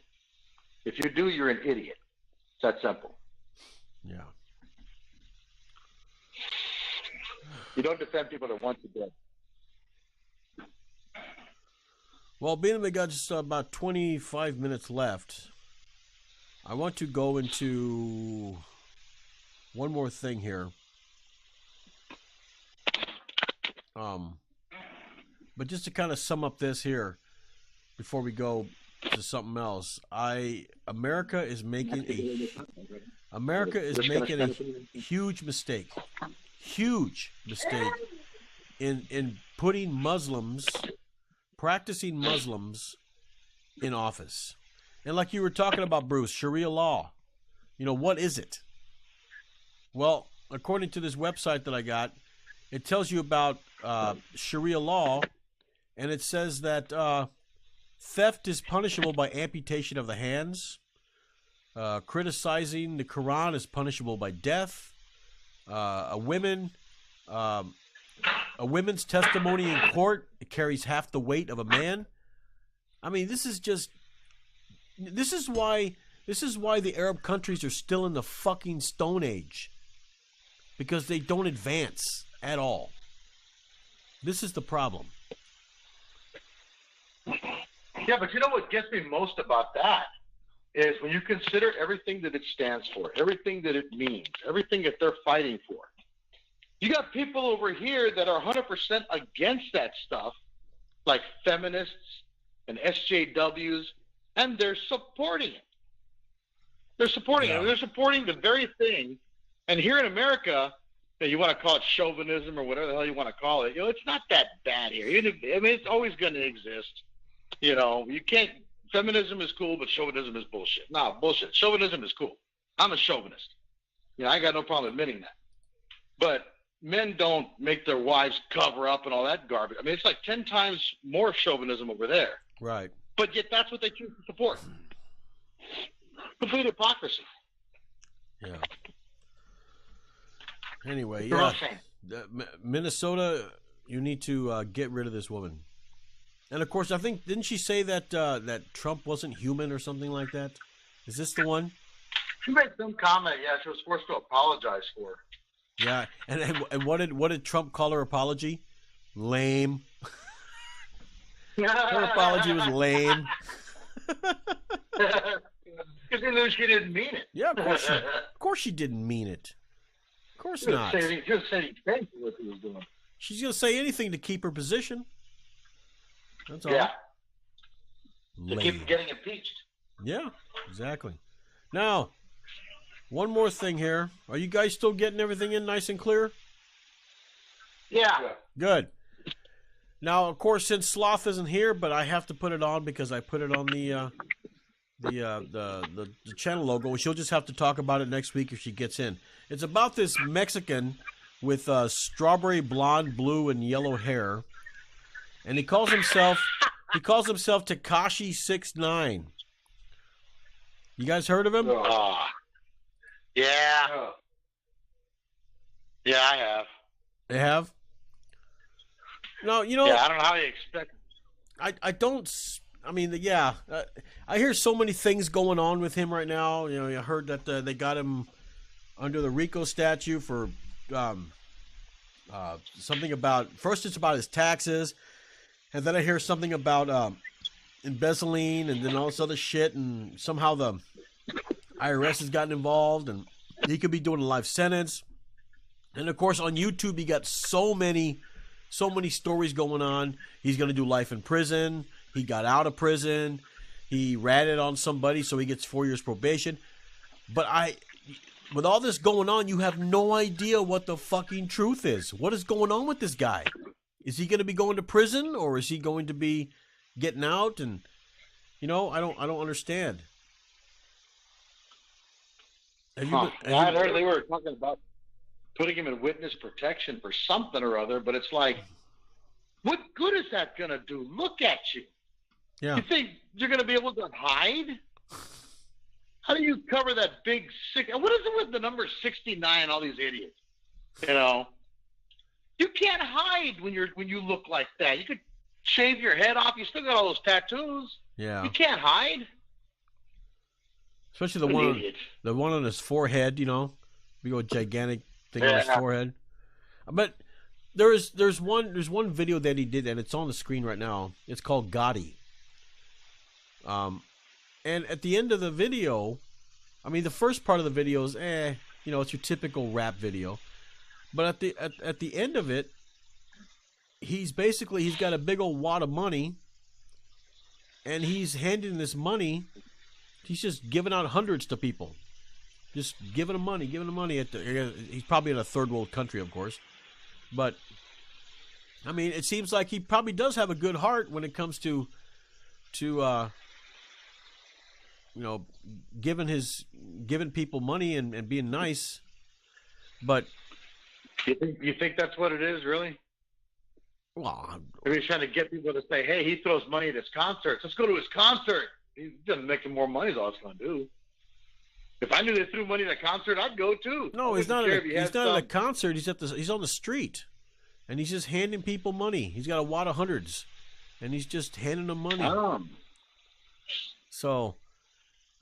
If you do, you're an idiot. It's that simple. Yeah. You don't defend people that want you dead. Well, being that we got just about 25 minutes left, I want to go into one more thing here. But just to kind of sum up this here before we go to something else, America is making a huge mistake in putting practicing Muslims in office. And like you were talking about, Bruce, Sharia law, what is it? Well, according to this website that I got, it tells you about Sharia law, and it says that theft is punishable by amputation of the hands. Criticizing the Quran is punishable by death. A woman's testimony in court, it carries half the weight of a man. I mean, this is why the Arab countries are still in the fucking Stone Age, because they don't advance at all. This is the problem. Yeah, but you know what gets me most about that is when you consider everything that it stands for, everything that it means, everything that they're fighting for. You got people over here that are 100% against that stuff, like feminists and SJWs, and they're supporting it. They're supporting it. They're supporting the very thing And here in America, you want to call it chauvinism or whatever the hell you want to call it. It's not that bad here. It's always going to exist. You can't. Feminism is cool, but chauvinism is bullshit. No, bullshit. Chauvinism is cool. I'm a chauvinist. I got no problem admitting that. But men don't make their wives cover up and all that garbage. It's like 10 times more chauvinism over there. Right. But yet that's what they choose to support. Complete hypocrisy. Yeah. Anyway, They're yeah. all same. Minnesota, you need to get rid of this woman. And of course, I think, didn't she say that that Trump wasn't human or something like that? Is this the one? She made some comment. Yeah, she was forced to apologize for her. Yeah, and what did Trump call her apology? Lame. Her apology was lame. Because he knew she didn't mean it. Yeah, of course she didn't mean it. Of course not. Just said he thanked what he was doing. She's gonna say anything to keep her position. That's all. Yeah. To Lame. keep getting impeached. Yeah, exactly. Now, one more thing here. Are you guys still getting everything in nice and clear? Yeah. Good. Now, of course, since Sloth isn't here, but I have to put it on because I put it on the channel logo, and she'll just have to talk about it next week if she gets in. It's about this Mexican with strawberry blonde, blue, and yellow hair, and he calls himself Tekashi 6ix9ine. You guys heard of him? Yeah. Yeah, I have. They have? No, Yeah, I don't know how you expect. I don't. I mean, yeah. I hear so many things going on with him right now. I heard that they got him under the RICO statute for something about. First, it's about his taxes, and then I hear something about embezzling, and then all this other shit, and somehow the IRS has gotten involved, and he could be doing a life sentence. And of course, on YouTube, you got so many stories going on. He's going to do life in prison. He got out of prison. He ratted on somebody, so he gets 4 years probation. But with all this going on, you have no idea what the fucking truth is. What is going on with this guy? Is he going to be going to prison, or is he going to be getting out? And I don't understand. I heard they were talking about putting him in witness protection for something or other, but it's like, what good is that going to do? Look at you. Yeah. You think you're going to be able to hide? How do you cover that big six? What is it with the number 69? All these idiots. You can't hide when you look like that. You could shave your head off. You still got all those tattoos. Yeah. You can't hide. Especially the one on his forehead. Big old gigantic thing on his forehead. But there's one video that he did, and it's on the screen right now. It's called Gotti. And at the end of the video, the first part of the video is it's your typical rap video. But at the end of it, he's got a big old wad of money, and he's handing this money. He's just giving out hundreds to people. Just giving them money. He's probably in a third world country, of course. But, it seems like he probably does have a good heart when it comes to giving people money and being nice. But you think that's what it is, really? Well, he's trying to get people to say, "Hey, he throws money at his concerts. Let's go to his concert." He doesn't make him more money. Is all it's going to do. If I knew they threw money at a concert, I'd go too. No, he's not at a concert. He's on the street, and he's just handing people money. He's got a wad of hundreds, and he's just handing them money. So,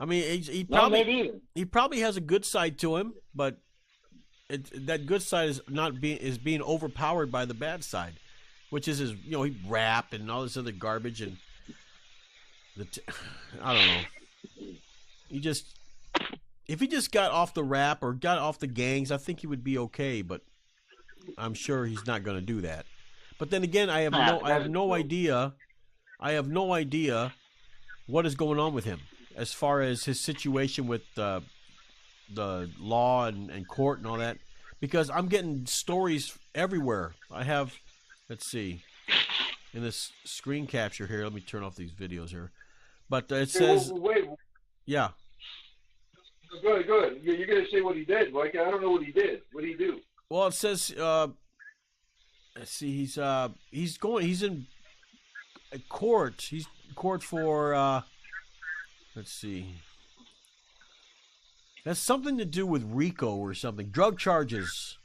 he probably has a good side to him, but that good side is being overpowered by the bad side, which is his he rap and all this other garbage, and I don't know. If he just got off the rap or got off the gangs, I think he would be okay. But I'm sure he's not going to do that. But then again, I have no idea. I have no idea what is going on with him as far as his situation with the law and court and all that, because I'm getting stories everywhere. I have, let's see, in this screen capture here. Let me turn off these videos here. But it says, wait. Yeah. Go ahead. You're going to say what he did. Like, I don't know what he did. What did he do? Well, it says, let's see, he's in court. He's in court for, let's see. That's something to do with RICO or something. Drug charges.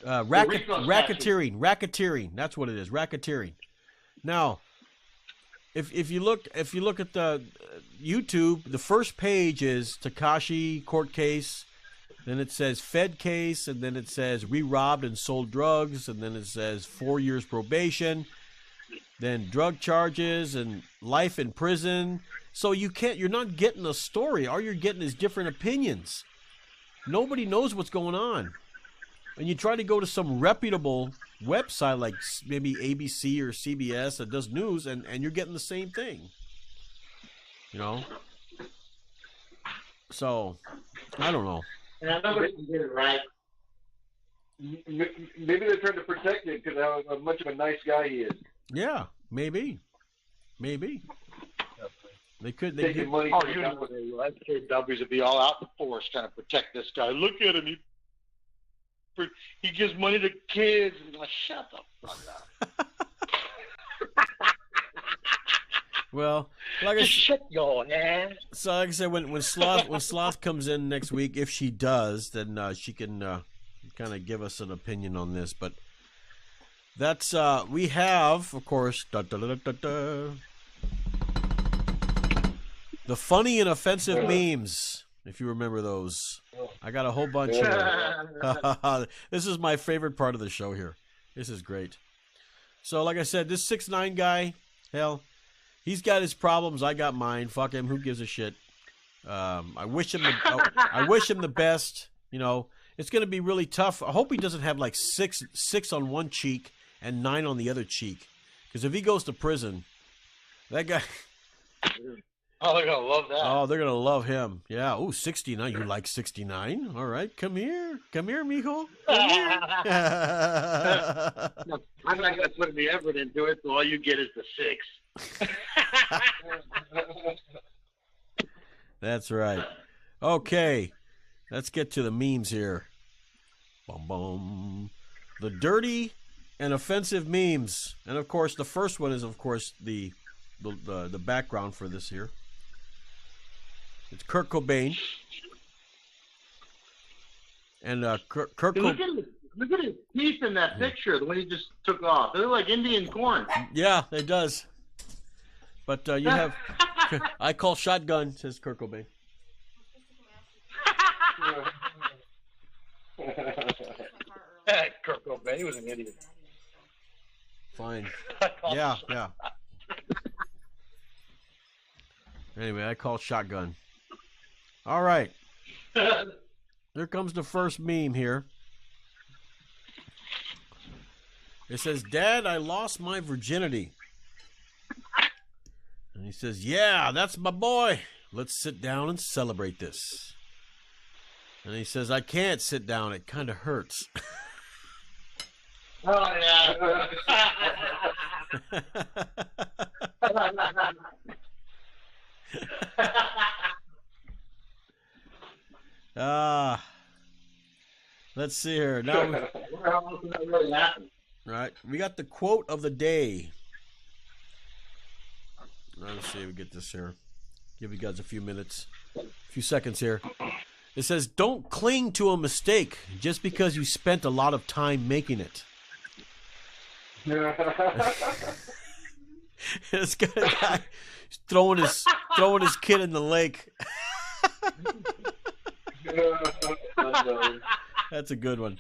Racketeering. That's what it is. Racketeering. Now, if you look at the YouTube, the first page is Tekashi court case, then it says Fed case, and then it says re-robbed and sold drugs, and then it says 4 years probation, then drug charges and life in prison. So you're not getting a story. All you're getting is different opinions. Nobody knows what's going on. And you try to go to some reputable website like maybe ABC or CBS that does news, and you're getting the same thing. You know? So, I don't know. And I know what you did right. Maybe they're trying to protect him because how much of a nice guy he is. Yeah, maybe. They could. Taking money. Oh, you know what they like. KWs would be all out in force trying to protect this guy. Look at him. He gives money to kids. And like, shut the fuck up. Well, like I said, shut your ass. So like I said, when Sloth comes in next week, if she does, then she can kind of give us an opinion on this. But that's we have, of course, the funny and offensive memes. If you remember those, I got a whole bunch here. This is my favorite part of the show here. This is great. So, like I said, this 6ix9ine guy, hell, he's got his problems. I got mine. Fuck him. Who gives a shit? I wish him the best. You know, it's going to be really tough. I hope he doesn't have like six on one cheek and 9 on the other cheek. Because if he goes to prison, that guy. Oh, they're going to love that. Oh, they're going to love him. Yeah. Oh, 69. You like 69? All right. Come here, mijo. Come here. No, I'm not going to put any effort into it, so all you get is the 6. That's right. Okay. Let's get to the memes here. Bum, bum. The dirty and offensive memes. And, of course, the first one is, of course, the background for this here. It's Kurt Cobain. And Kurt Cobain. Look at his teeth in that picture, the one he just took off. They look like Indian corn. Yeah, it does. But you have... I call shotgun, says Kurt Cobain. Kurt Cobain, he was an idiot. Fine. Yeah. Anyway, I call shotgun. All right. Here comes the first meme here. It says, Dad, I lost my virginity. And he says, yeah, that's my boy. Let's sit down and celebrate this. And he says, I can't sit down. It kind of hurts. Oh, yeah. Let's see here. Now, really happened. right, we got the quote of the day. Let's see if we get this here. Give you guys a few seconds here. It says, don't cling to a mistake just because you spent a lot of time making it. This guy throwing his kid in the lake. That's a good one.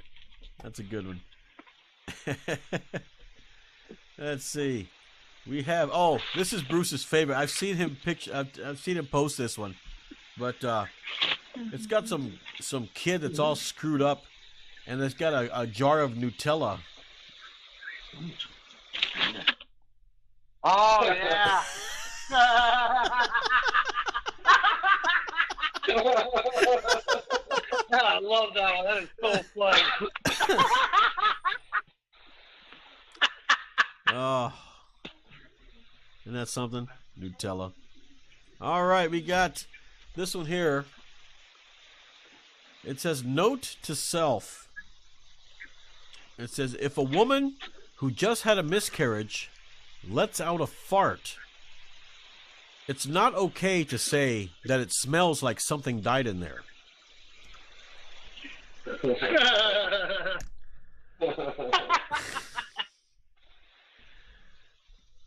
Let's see. We have. Oh, this is Bruce's favorite. I've seen him I've seen him post this one, but it's got some kid that's all screwed up, and it's got a jar of Nutella. Oh yeah. I love that one. That is so funny. Oh, isn't that something? Nutella. All right, we got this one here. It says, note to self. It says, if a woman who just had a miscarriage lets out a fart, it's not okay to say that it smells like something died in there.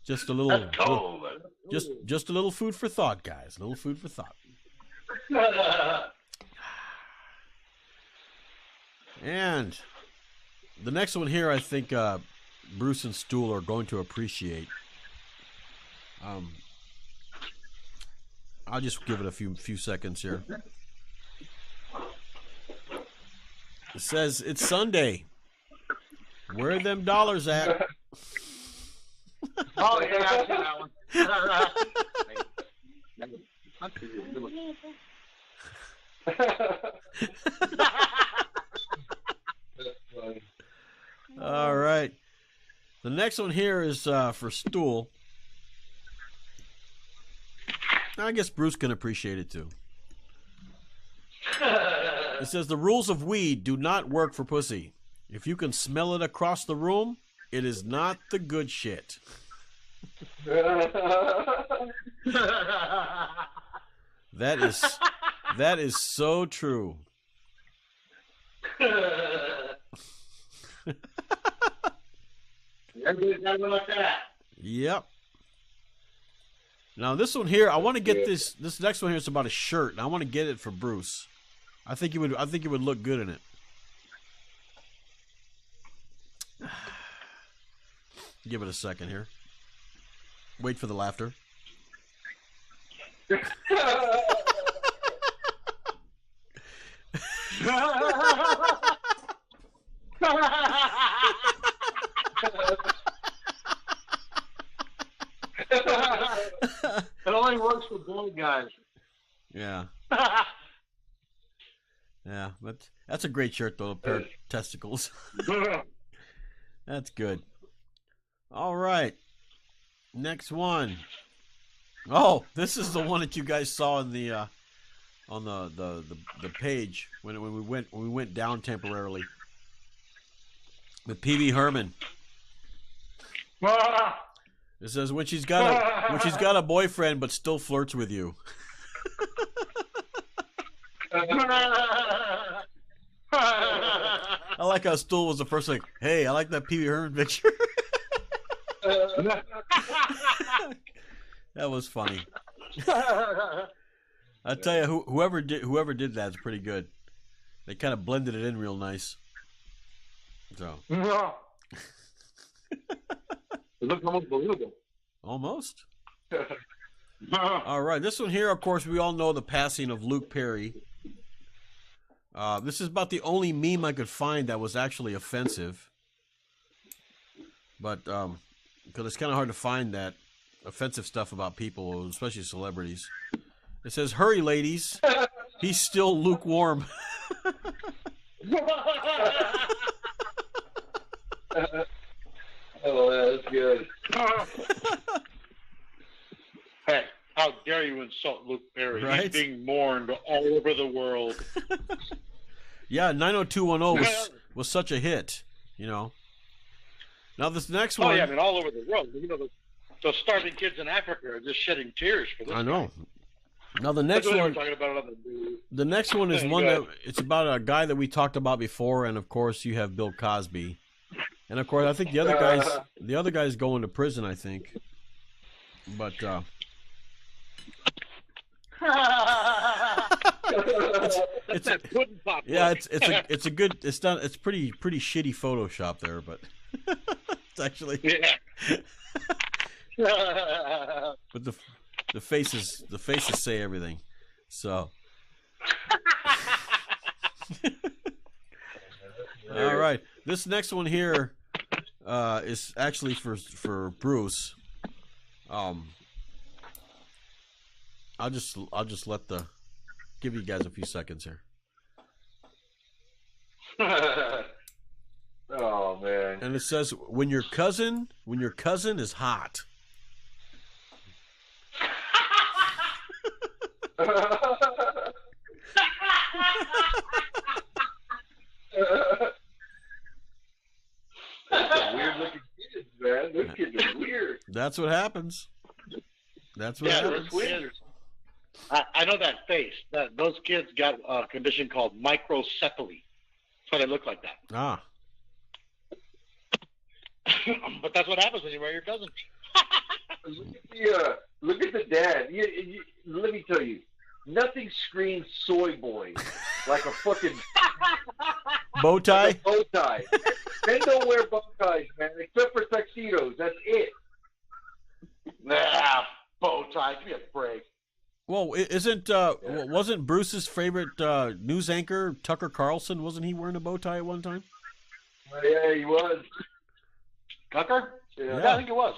Just a little, just a little food for thought, guys. A little food for thought. And the next one here, I think Bruce and Stool are going to appreciate. I'll just give it a few seconds here. It says, it's Sunday. Where are them dollars at? Oh, yeah, I see that one. All right. The next one here is for Stool. I guess Bruce can appreciate it too. It says, the rules of weed do not work for pussy. If you can smell it across the room, it is not the good shit. That is so true. Everybody's got one like that. Yep. Now this one here, I want to get this next one here is about a shirt, and I want to get it for Bruce. I think he would look good in it. Give it a second here. Wait for the laughter. It only works for bald guys. Yeah. Yeah, but that's a great shirt though, a pair of testicles. That's good. All right. Next one. Oh, this is the one that you guys saw in the on the page when we went down temporarily. With PB Herman. It says when she's got a boyfriend but still flirts with you. I like how Stool was the first like, hey, I like that PB Herman picture. That was funny. I tell you, whoever did that is pretty good. They kind of blended it in real nice. So. It looks almost believable. Almost. All right, this one here, of course, we all know the passing of Luke Perry. This is about the only meme I could find that was actually offensive. But because it's kind of hard to find that offensive stuff about people, especially celebrities. It says, hurry, ladies. He's still lukewarm. Oh, that's good. Hey, how dare you insult Luke Perry? Right? He's being mourned all over the world. Yeah, 90210 was such a hit, you know. Now this next one. Oh, yeah, I mean, all over the world. You know, those starving kids in Africa are just shedding tears for this. I know. Now the next one. Talking about on the news. The next one is one that it's about a guy that we talked about before, and of course you have Bill Cosby, and of course I think the other guy's going to prison, I think. But it's pretty shitty Photoshop there, but it's actually but the faces say everything. So all right, this next one here is actually for Bruce. I'll just give you guys a few seconds here. Oh man. And it says when your cousin is hot. Weird looking kids, man. Those kids are weird. That's what happens. That's what happens. I know that face. Those kids got a condition called microcephaly. That's why they look like that. Ah. But that's what happens when you wear your cousin. Look at the dad. Let me tell you, nothing screams soy boy like a fucking Bow tie? like a bow tie. Men don't wear bow ties, man, except for tuxedos. That's it. Nah, bow tie. Give me a break. Well, wasn't Bruce's favorite news anchor Tucker Carlson? Wasn't he wearing a bow tie at one time? Yeah, he was. Tucker? Yeah. Yeah, I think it was.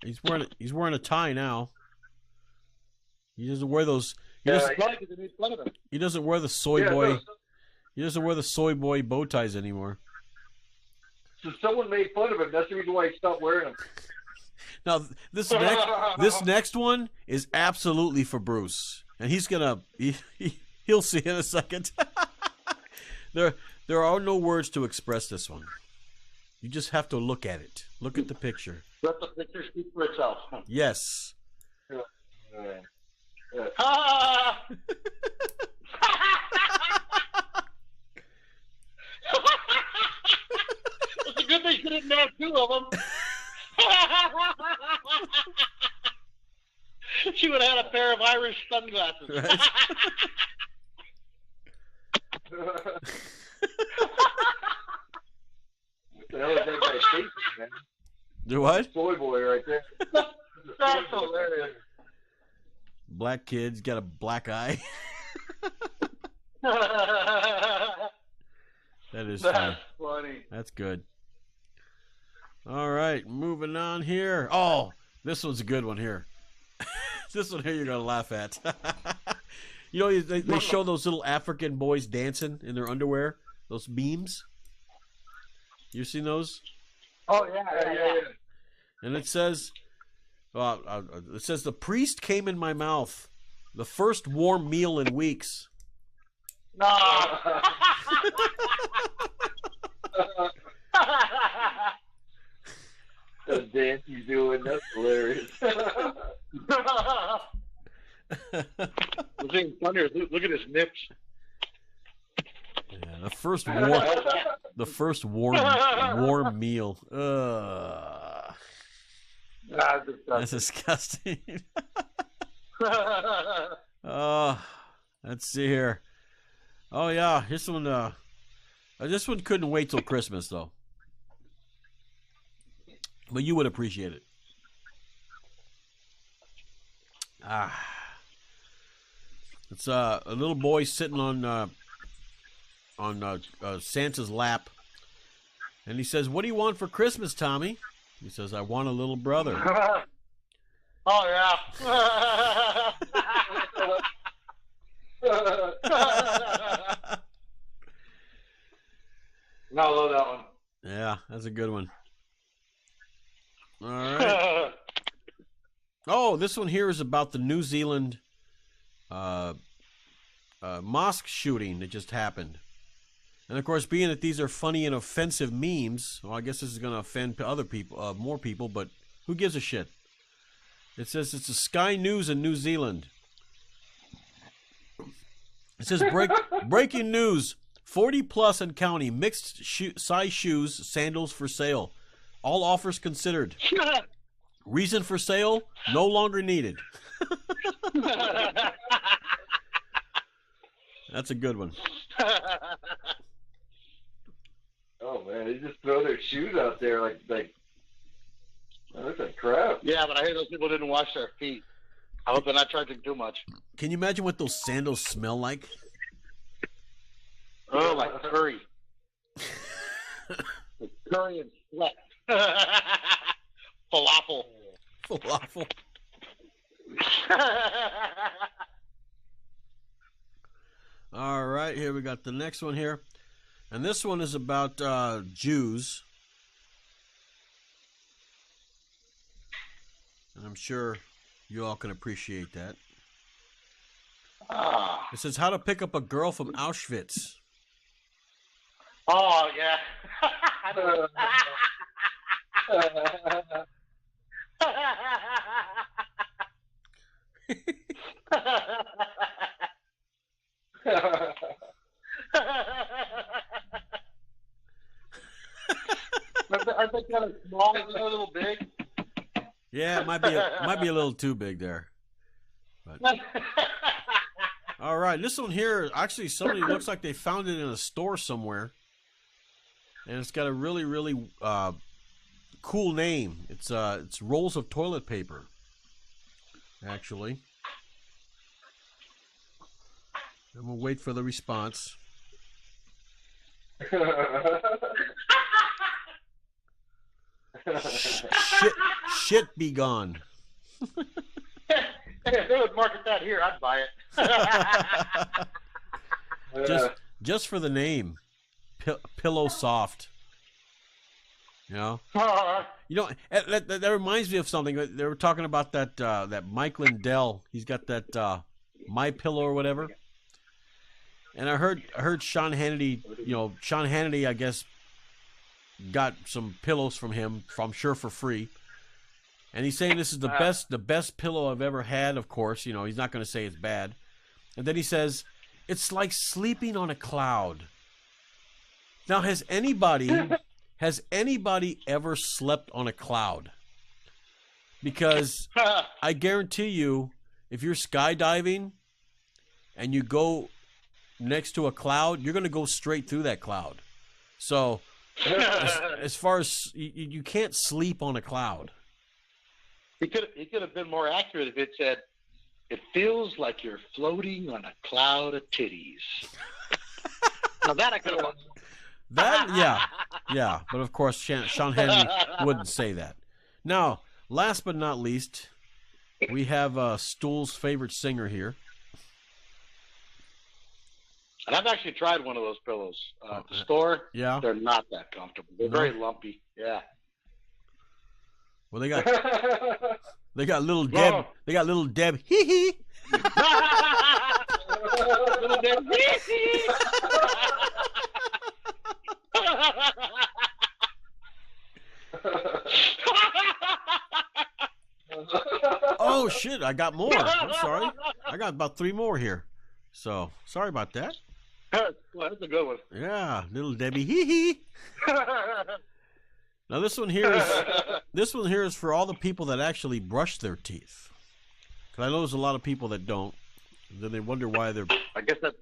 He's wearing a tie now. He doesn't wear those. He Yeah, doesn't wear the soy Yeah, boy. no, He doesn't wear the soy boy bow ties anymore. so someone made fun of him. That's the reason why he stopped wearing them. Now this next one is absolutely for Bruce, and he'll see in a second. There are no words to express this one. You just have to look at it. Look at the picture. Let the picture speak for itself. Yes. It's a good thing you didn't have two of them. She would have had a pair of Irish sunglasses. Right. What the hell is that guy's face, man? Do what? Soy boy right there. That's hilarious. Black kid's got a black eye. That is That's funny. That's good. All right, moving on here. Oh, this one's a good one here. This one here you're going to laugh at. You know, they show those little African boys dancing in their underwear, those memes. You seen those? Oh, yeah. And it says, the priest came in my mouth. The first warm meal in weeks. No. The dance he's doing, that's hilarious. What's even funnier, look at his nips. Yeah, the first warm meal. That's disgusting. Let's see here. Oh yeah, this one couldn't wait till Christmas though. But you would appreciate it. It's a little boy sitting on Santa's lap, and he says, "What do you want for Christmas, Tommy?" He says, "I want a little brother." Oh yeah. No, I love that one. Yeah, that's a good one. All right. Oh, this one here is about the New Zealand mosque shooting that just happened. And of course, being that these are funny and offensive memes, well, I guess this is going to offend other people, more people, but who gives a shit? It says it's a Sky News in New Zealand. It says breaking news: 40 plus and counting, mixed size shoes, sandals for sale. All offers considered. Reason for sale: no longer needed. That's a good one. Oh man, they just throw their shoes out there like oh, that's a crap. Yeah, but I hear those people didn't wash their feet. I hope they're not charging too much. Can you imagine what those sandals smell like? Oh, like curry. Like curry and sweat. Falafel. Falafel. All right, here we got the next one here. And this one is about Jews. And I'm sure you all can appreciate that. Ah. It says how to pick up a girl from Auschwitz. Oh, yeah. Aren't they kind of small and a little big? Yeah, it might be a little too big there. But all right, this one here, actually, somebody looks like they found it in a store somewhere, and it's got a really, really cool name. It's rolls of toilet paper, actually. I'm gonna wait for the response. Shit be gone. If they would market that here, I'd buy it. just for the name, Pillow Soft. You know, that reminds me of something. They were talking about that Mike Lindell. He's got that My Pillow or whatever. And I heard Sean Hannity. You know, Sean Hannity, I guess, got some pillows from him, I'm sure, for free. And he's saying this is the best pillow I've ever had. Of course, you know, he's not going to say it's bad. And then he says, it's like sleeping on a cloud. Now, has anybody ever slept on a cloud? Because I guarantee you, if you're skydiving and you go next to a cloud, you're going to go straight through that cloud. So as far as you can't sleep on a cloud. He could have been more accurate if it said, "It feels like you're floating on a cloud of titties." Now that I could have. That yeah, but of course Sean Hannity wouldn't say that. Now, last but not least, we have Stool's favorite singer here. And I've actually tried one of those pillows at the store. Yeah, they're not that comfortable. They're very lumpy. Yeah. Well, they got little Deb. Whoa. They got little Deb. Hee hee. Little Deb. Oh shit! I got more. I'm sorry. I got about 3 more here. So sorry about that. Well, that's a good one. Yeah, little Debbie. Hee hee. Now this one here is for all the people that actually brush their teeth. Because I know there's a lot of people that don't. And then they wonder why they're. I guess that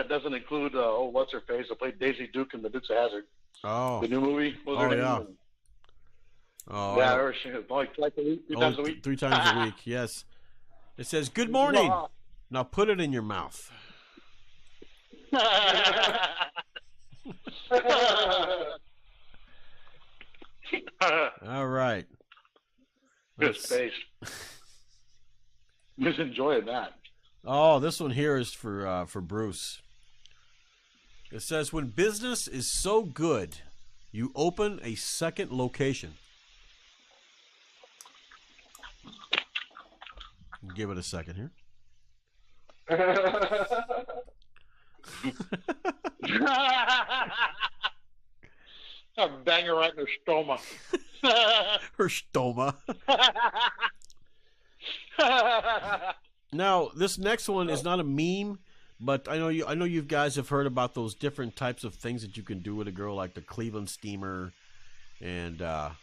doesn't include what's her face? I played Daisy Duke in the Dukes of Hazzard. Oh. The new movie. What was her Yeah. name? Oh. Yeah, or she twice a week, 3 times a week. 3 times a week. Yes. It says, "Good morning." Now put it in your mouth. All right. Good space. Just enjoying that. Oh, this one here is for Bruce. It says, when business is so good, you open a second location. Give it a second here. I'll bang her right in her stoma. Her stoma. Now, this next one is not a meme, but I know you guys have heard about those different types of things that you can do with a girl, like the Cleveland steamer, and that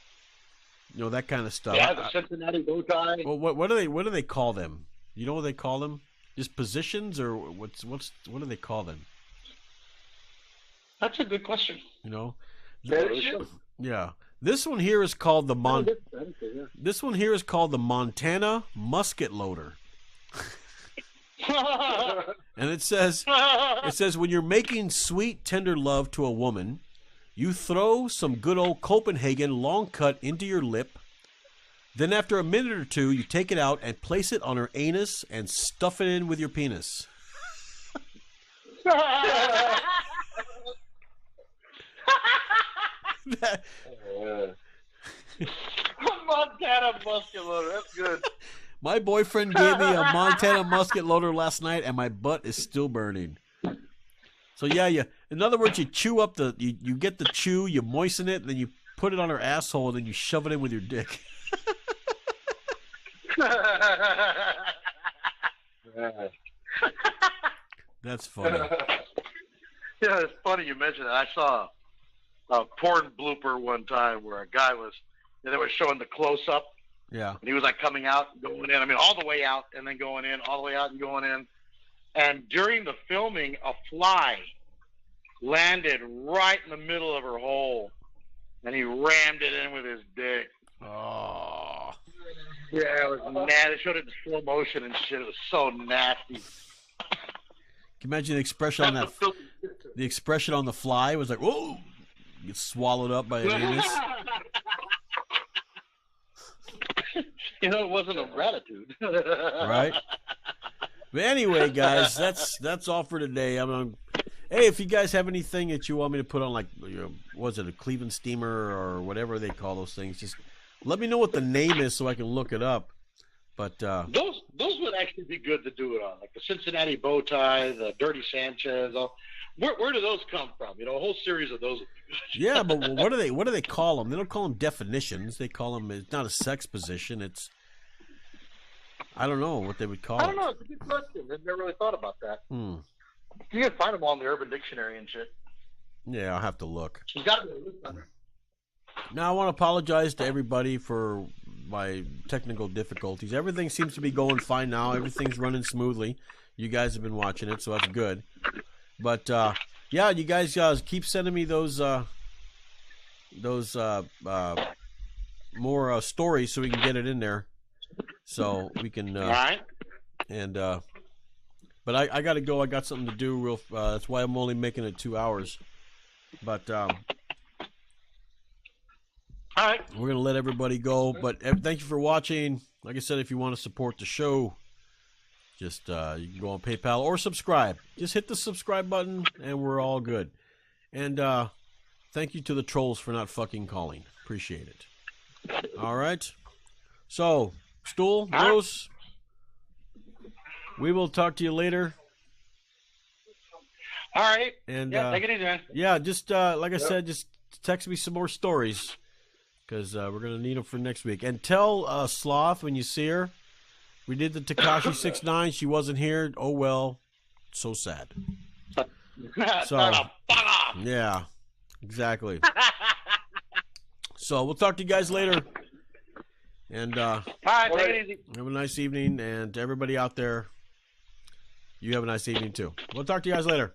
kind of stuff. Yeah, the Cincinnati bow tie. Well, what do they call them? You know what they call them? Just positions, or what do they call them? That's a good question. You know? Fetish? Yeah. This one here is called the This one here is called the Montana musket loader. And it says when you're making sweet tender love to a woman, you throw some good old Copenhagen long cut into your lip. Then after a minute or two, you take it out and place it on her anus and stuff it in with your penis. Montana musket loader. That's good. My boyfriend gave me a Montana musket loader last night, and my butt is still burning. So yeah, in other words, you chew up you get the chew, you moisten it, then you put it on her asshole, and then you shove it in with your dick. That's funny. Yeah, it's funny you mentioned that. I saw a porn blooper one time where a guy was, they were showing the close up. Yeah. And he was like coming out, going in. I mean, all the way out and then going in, all the way out and going in. And during the filming, a fly landed right in the middle of her hole, and he rammed it in with his dick. Oh. Yeah, it was mad. It showed it in slow motion and shit. It was so nasty. Can you imagine the expression on that? The expression on the fly was like, "Whoa!" You get swallowed up by an anus. You know, it wasn't of gratitude. Right. But anyway, guys, that's all for today. Hey, if you guys have anything that you want me to put on, like, was it a Cleveland steamer or whatever they call those things, just let me know what the name is so I can look it up. But those would actually be good to do it on, like the Cincinnati bow tie, the Dirty Sanchez. Where do those come from? You know, a whole series of those. Yeah, but what do they call them? They don't call them definitions. They call them. It's not a sex position. It's, I don't know what they would call it. I don't know. It's a good question. I've never really thought about that. You can find them all in the Urban Dictionary and shit. Yeah, I'll have to look. There's got to be a list on there. Now, I want to apologize to everybody for my technical difficulties. Everything seems to be going fine now. Everything's running smoothly. You guys have been watching it, so that's good. But yeah, you guys keep sending me those more stories so we can get it in there, so we can. All right. And but I got to go. I got something to do. That's why I'm only making it 2 hours. But all right. we're gonna let everybody go. But thank you for watching. Like I said, if you want to support the show, just you can go on PayPal or subscribe. Just hit the subscribe button, and we're all good. And thank you to the trolls for not fucking calling. Appreciate it. All right. So, Stool, Rose, we will talk to you later. All right. And yeah, take it easy, man. yeah, just like I said, just text me some more stories, because we're gonna need them for next week. And tell Sloth when you see her, we did the Tekashi 6ix9ine. She wasn't here. Oh well, so sad. So yeah, exactly. So we'll talk to you guys later. And all right, take it easy. have a nice evening, and to everybody out there, you have a nice evening too. We'll talk to you guys later.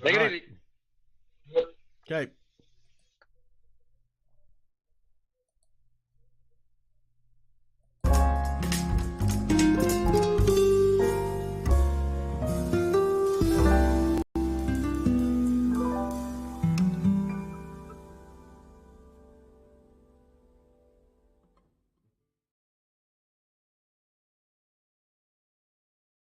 Take it All right. easy. Okay.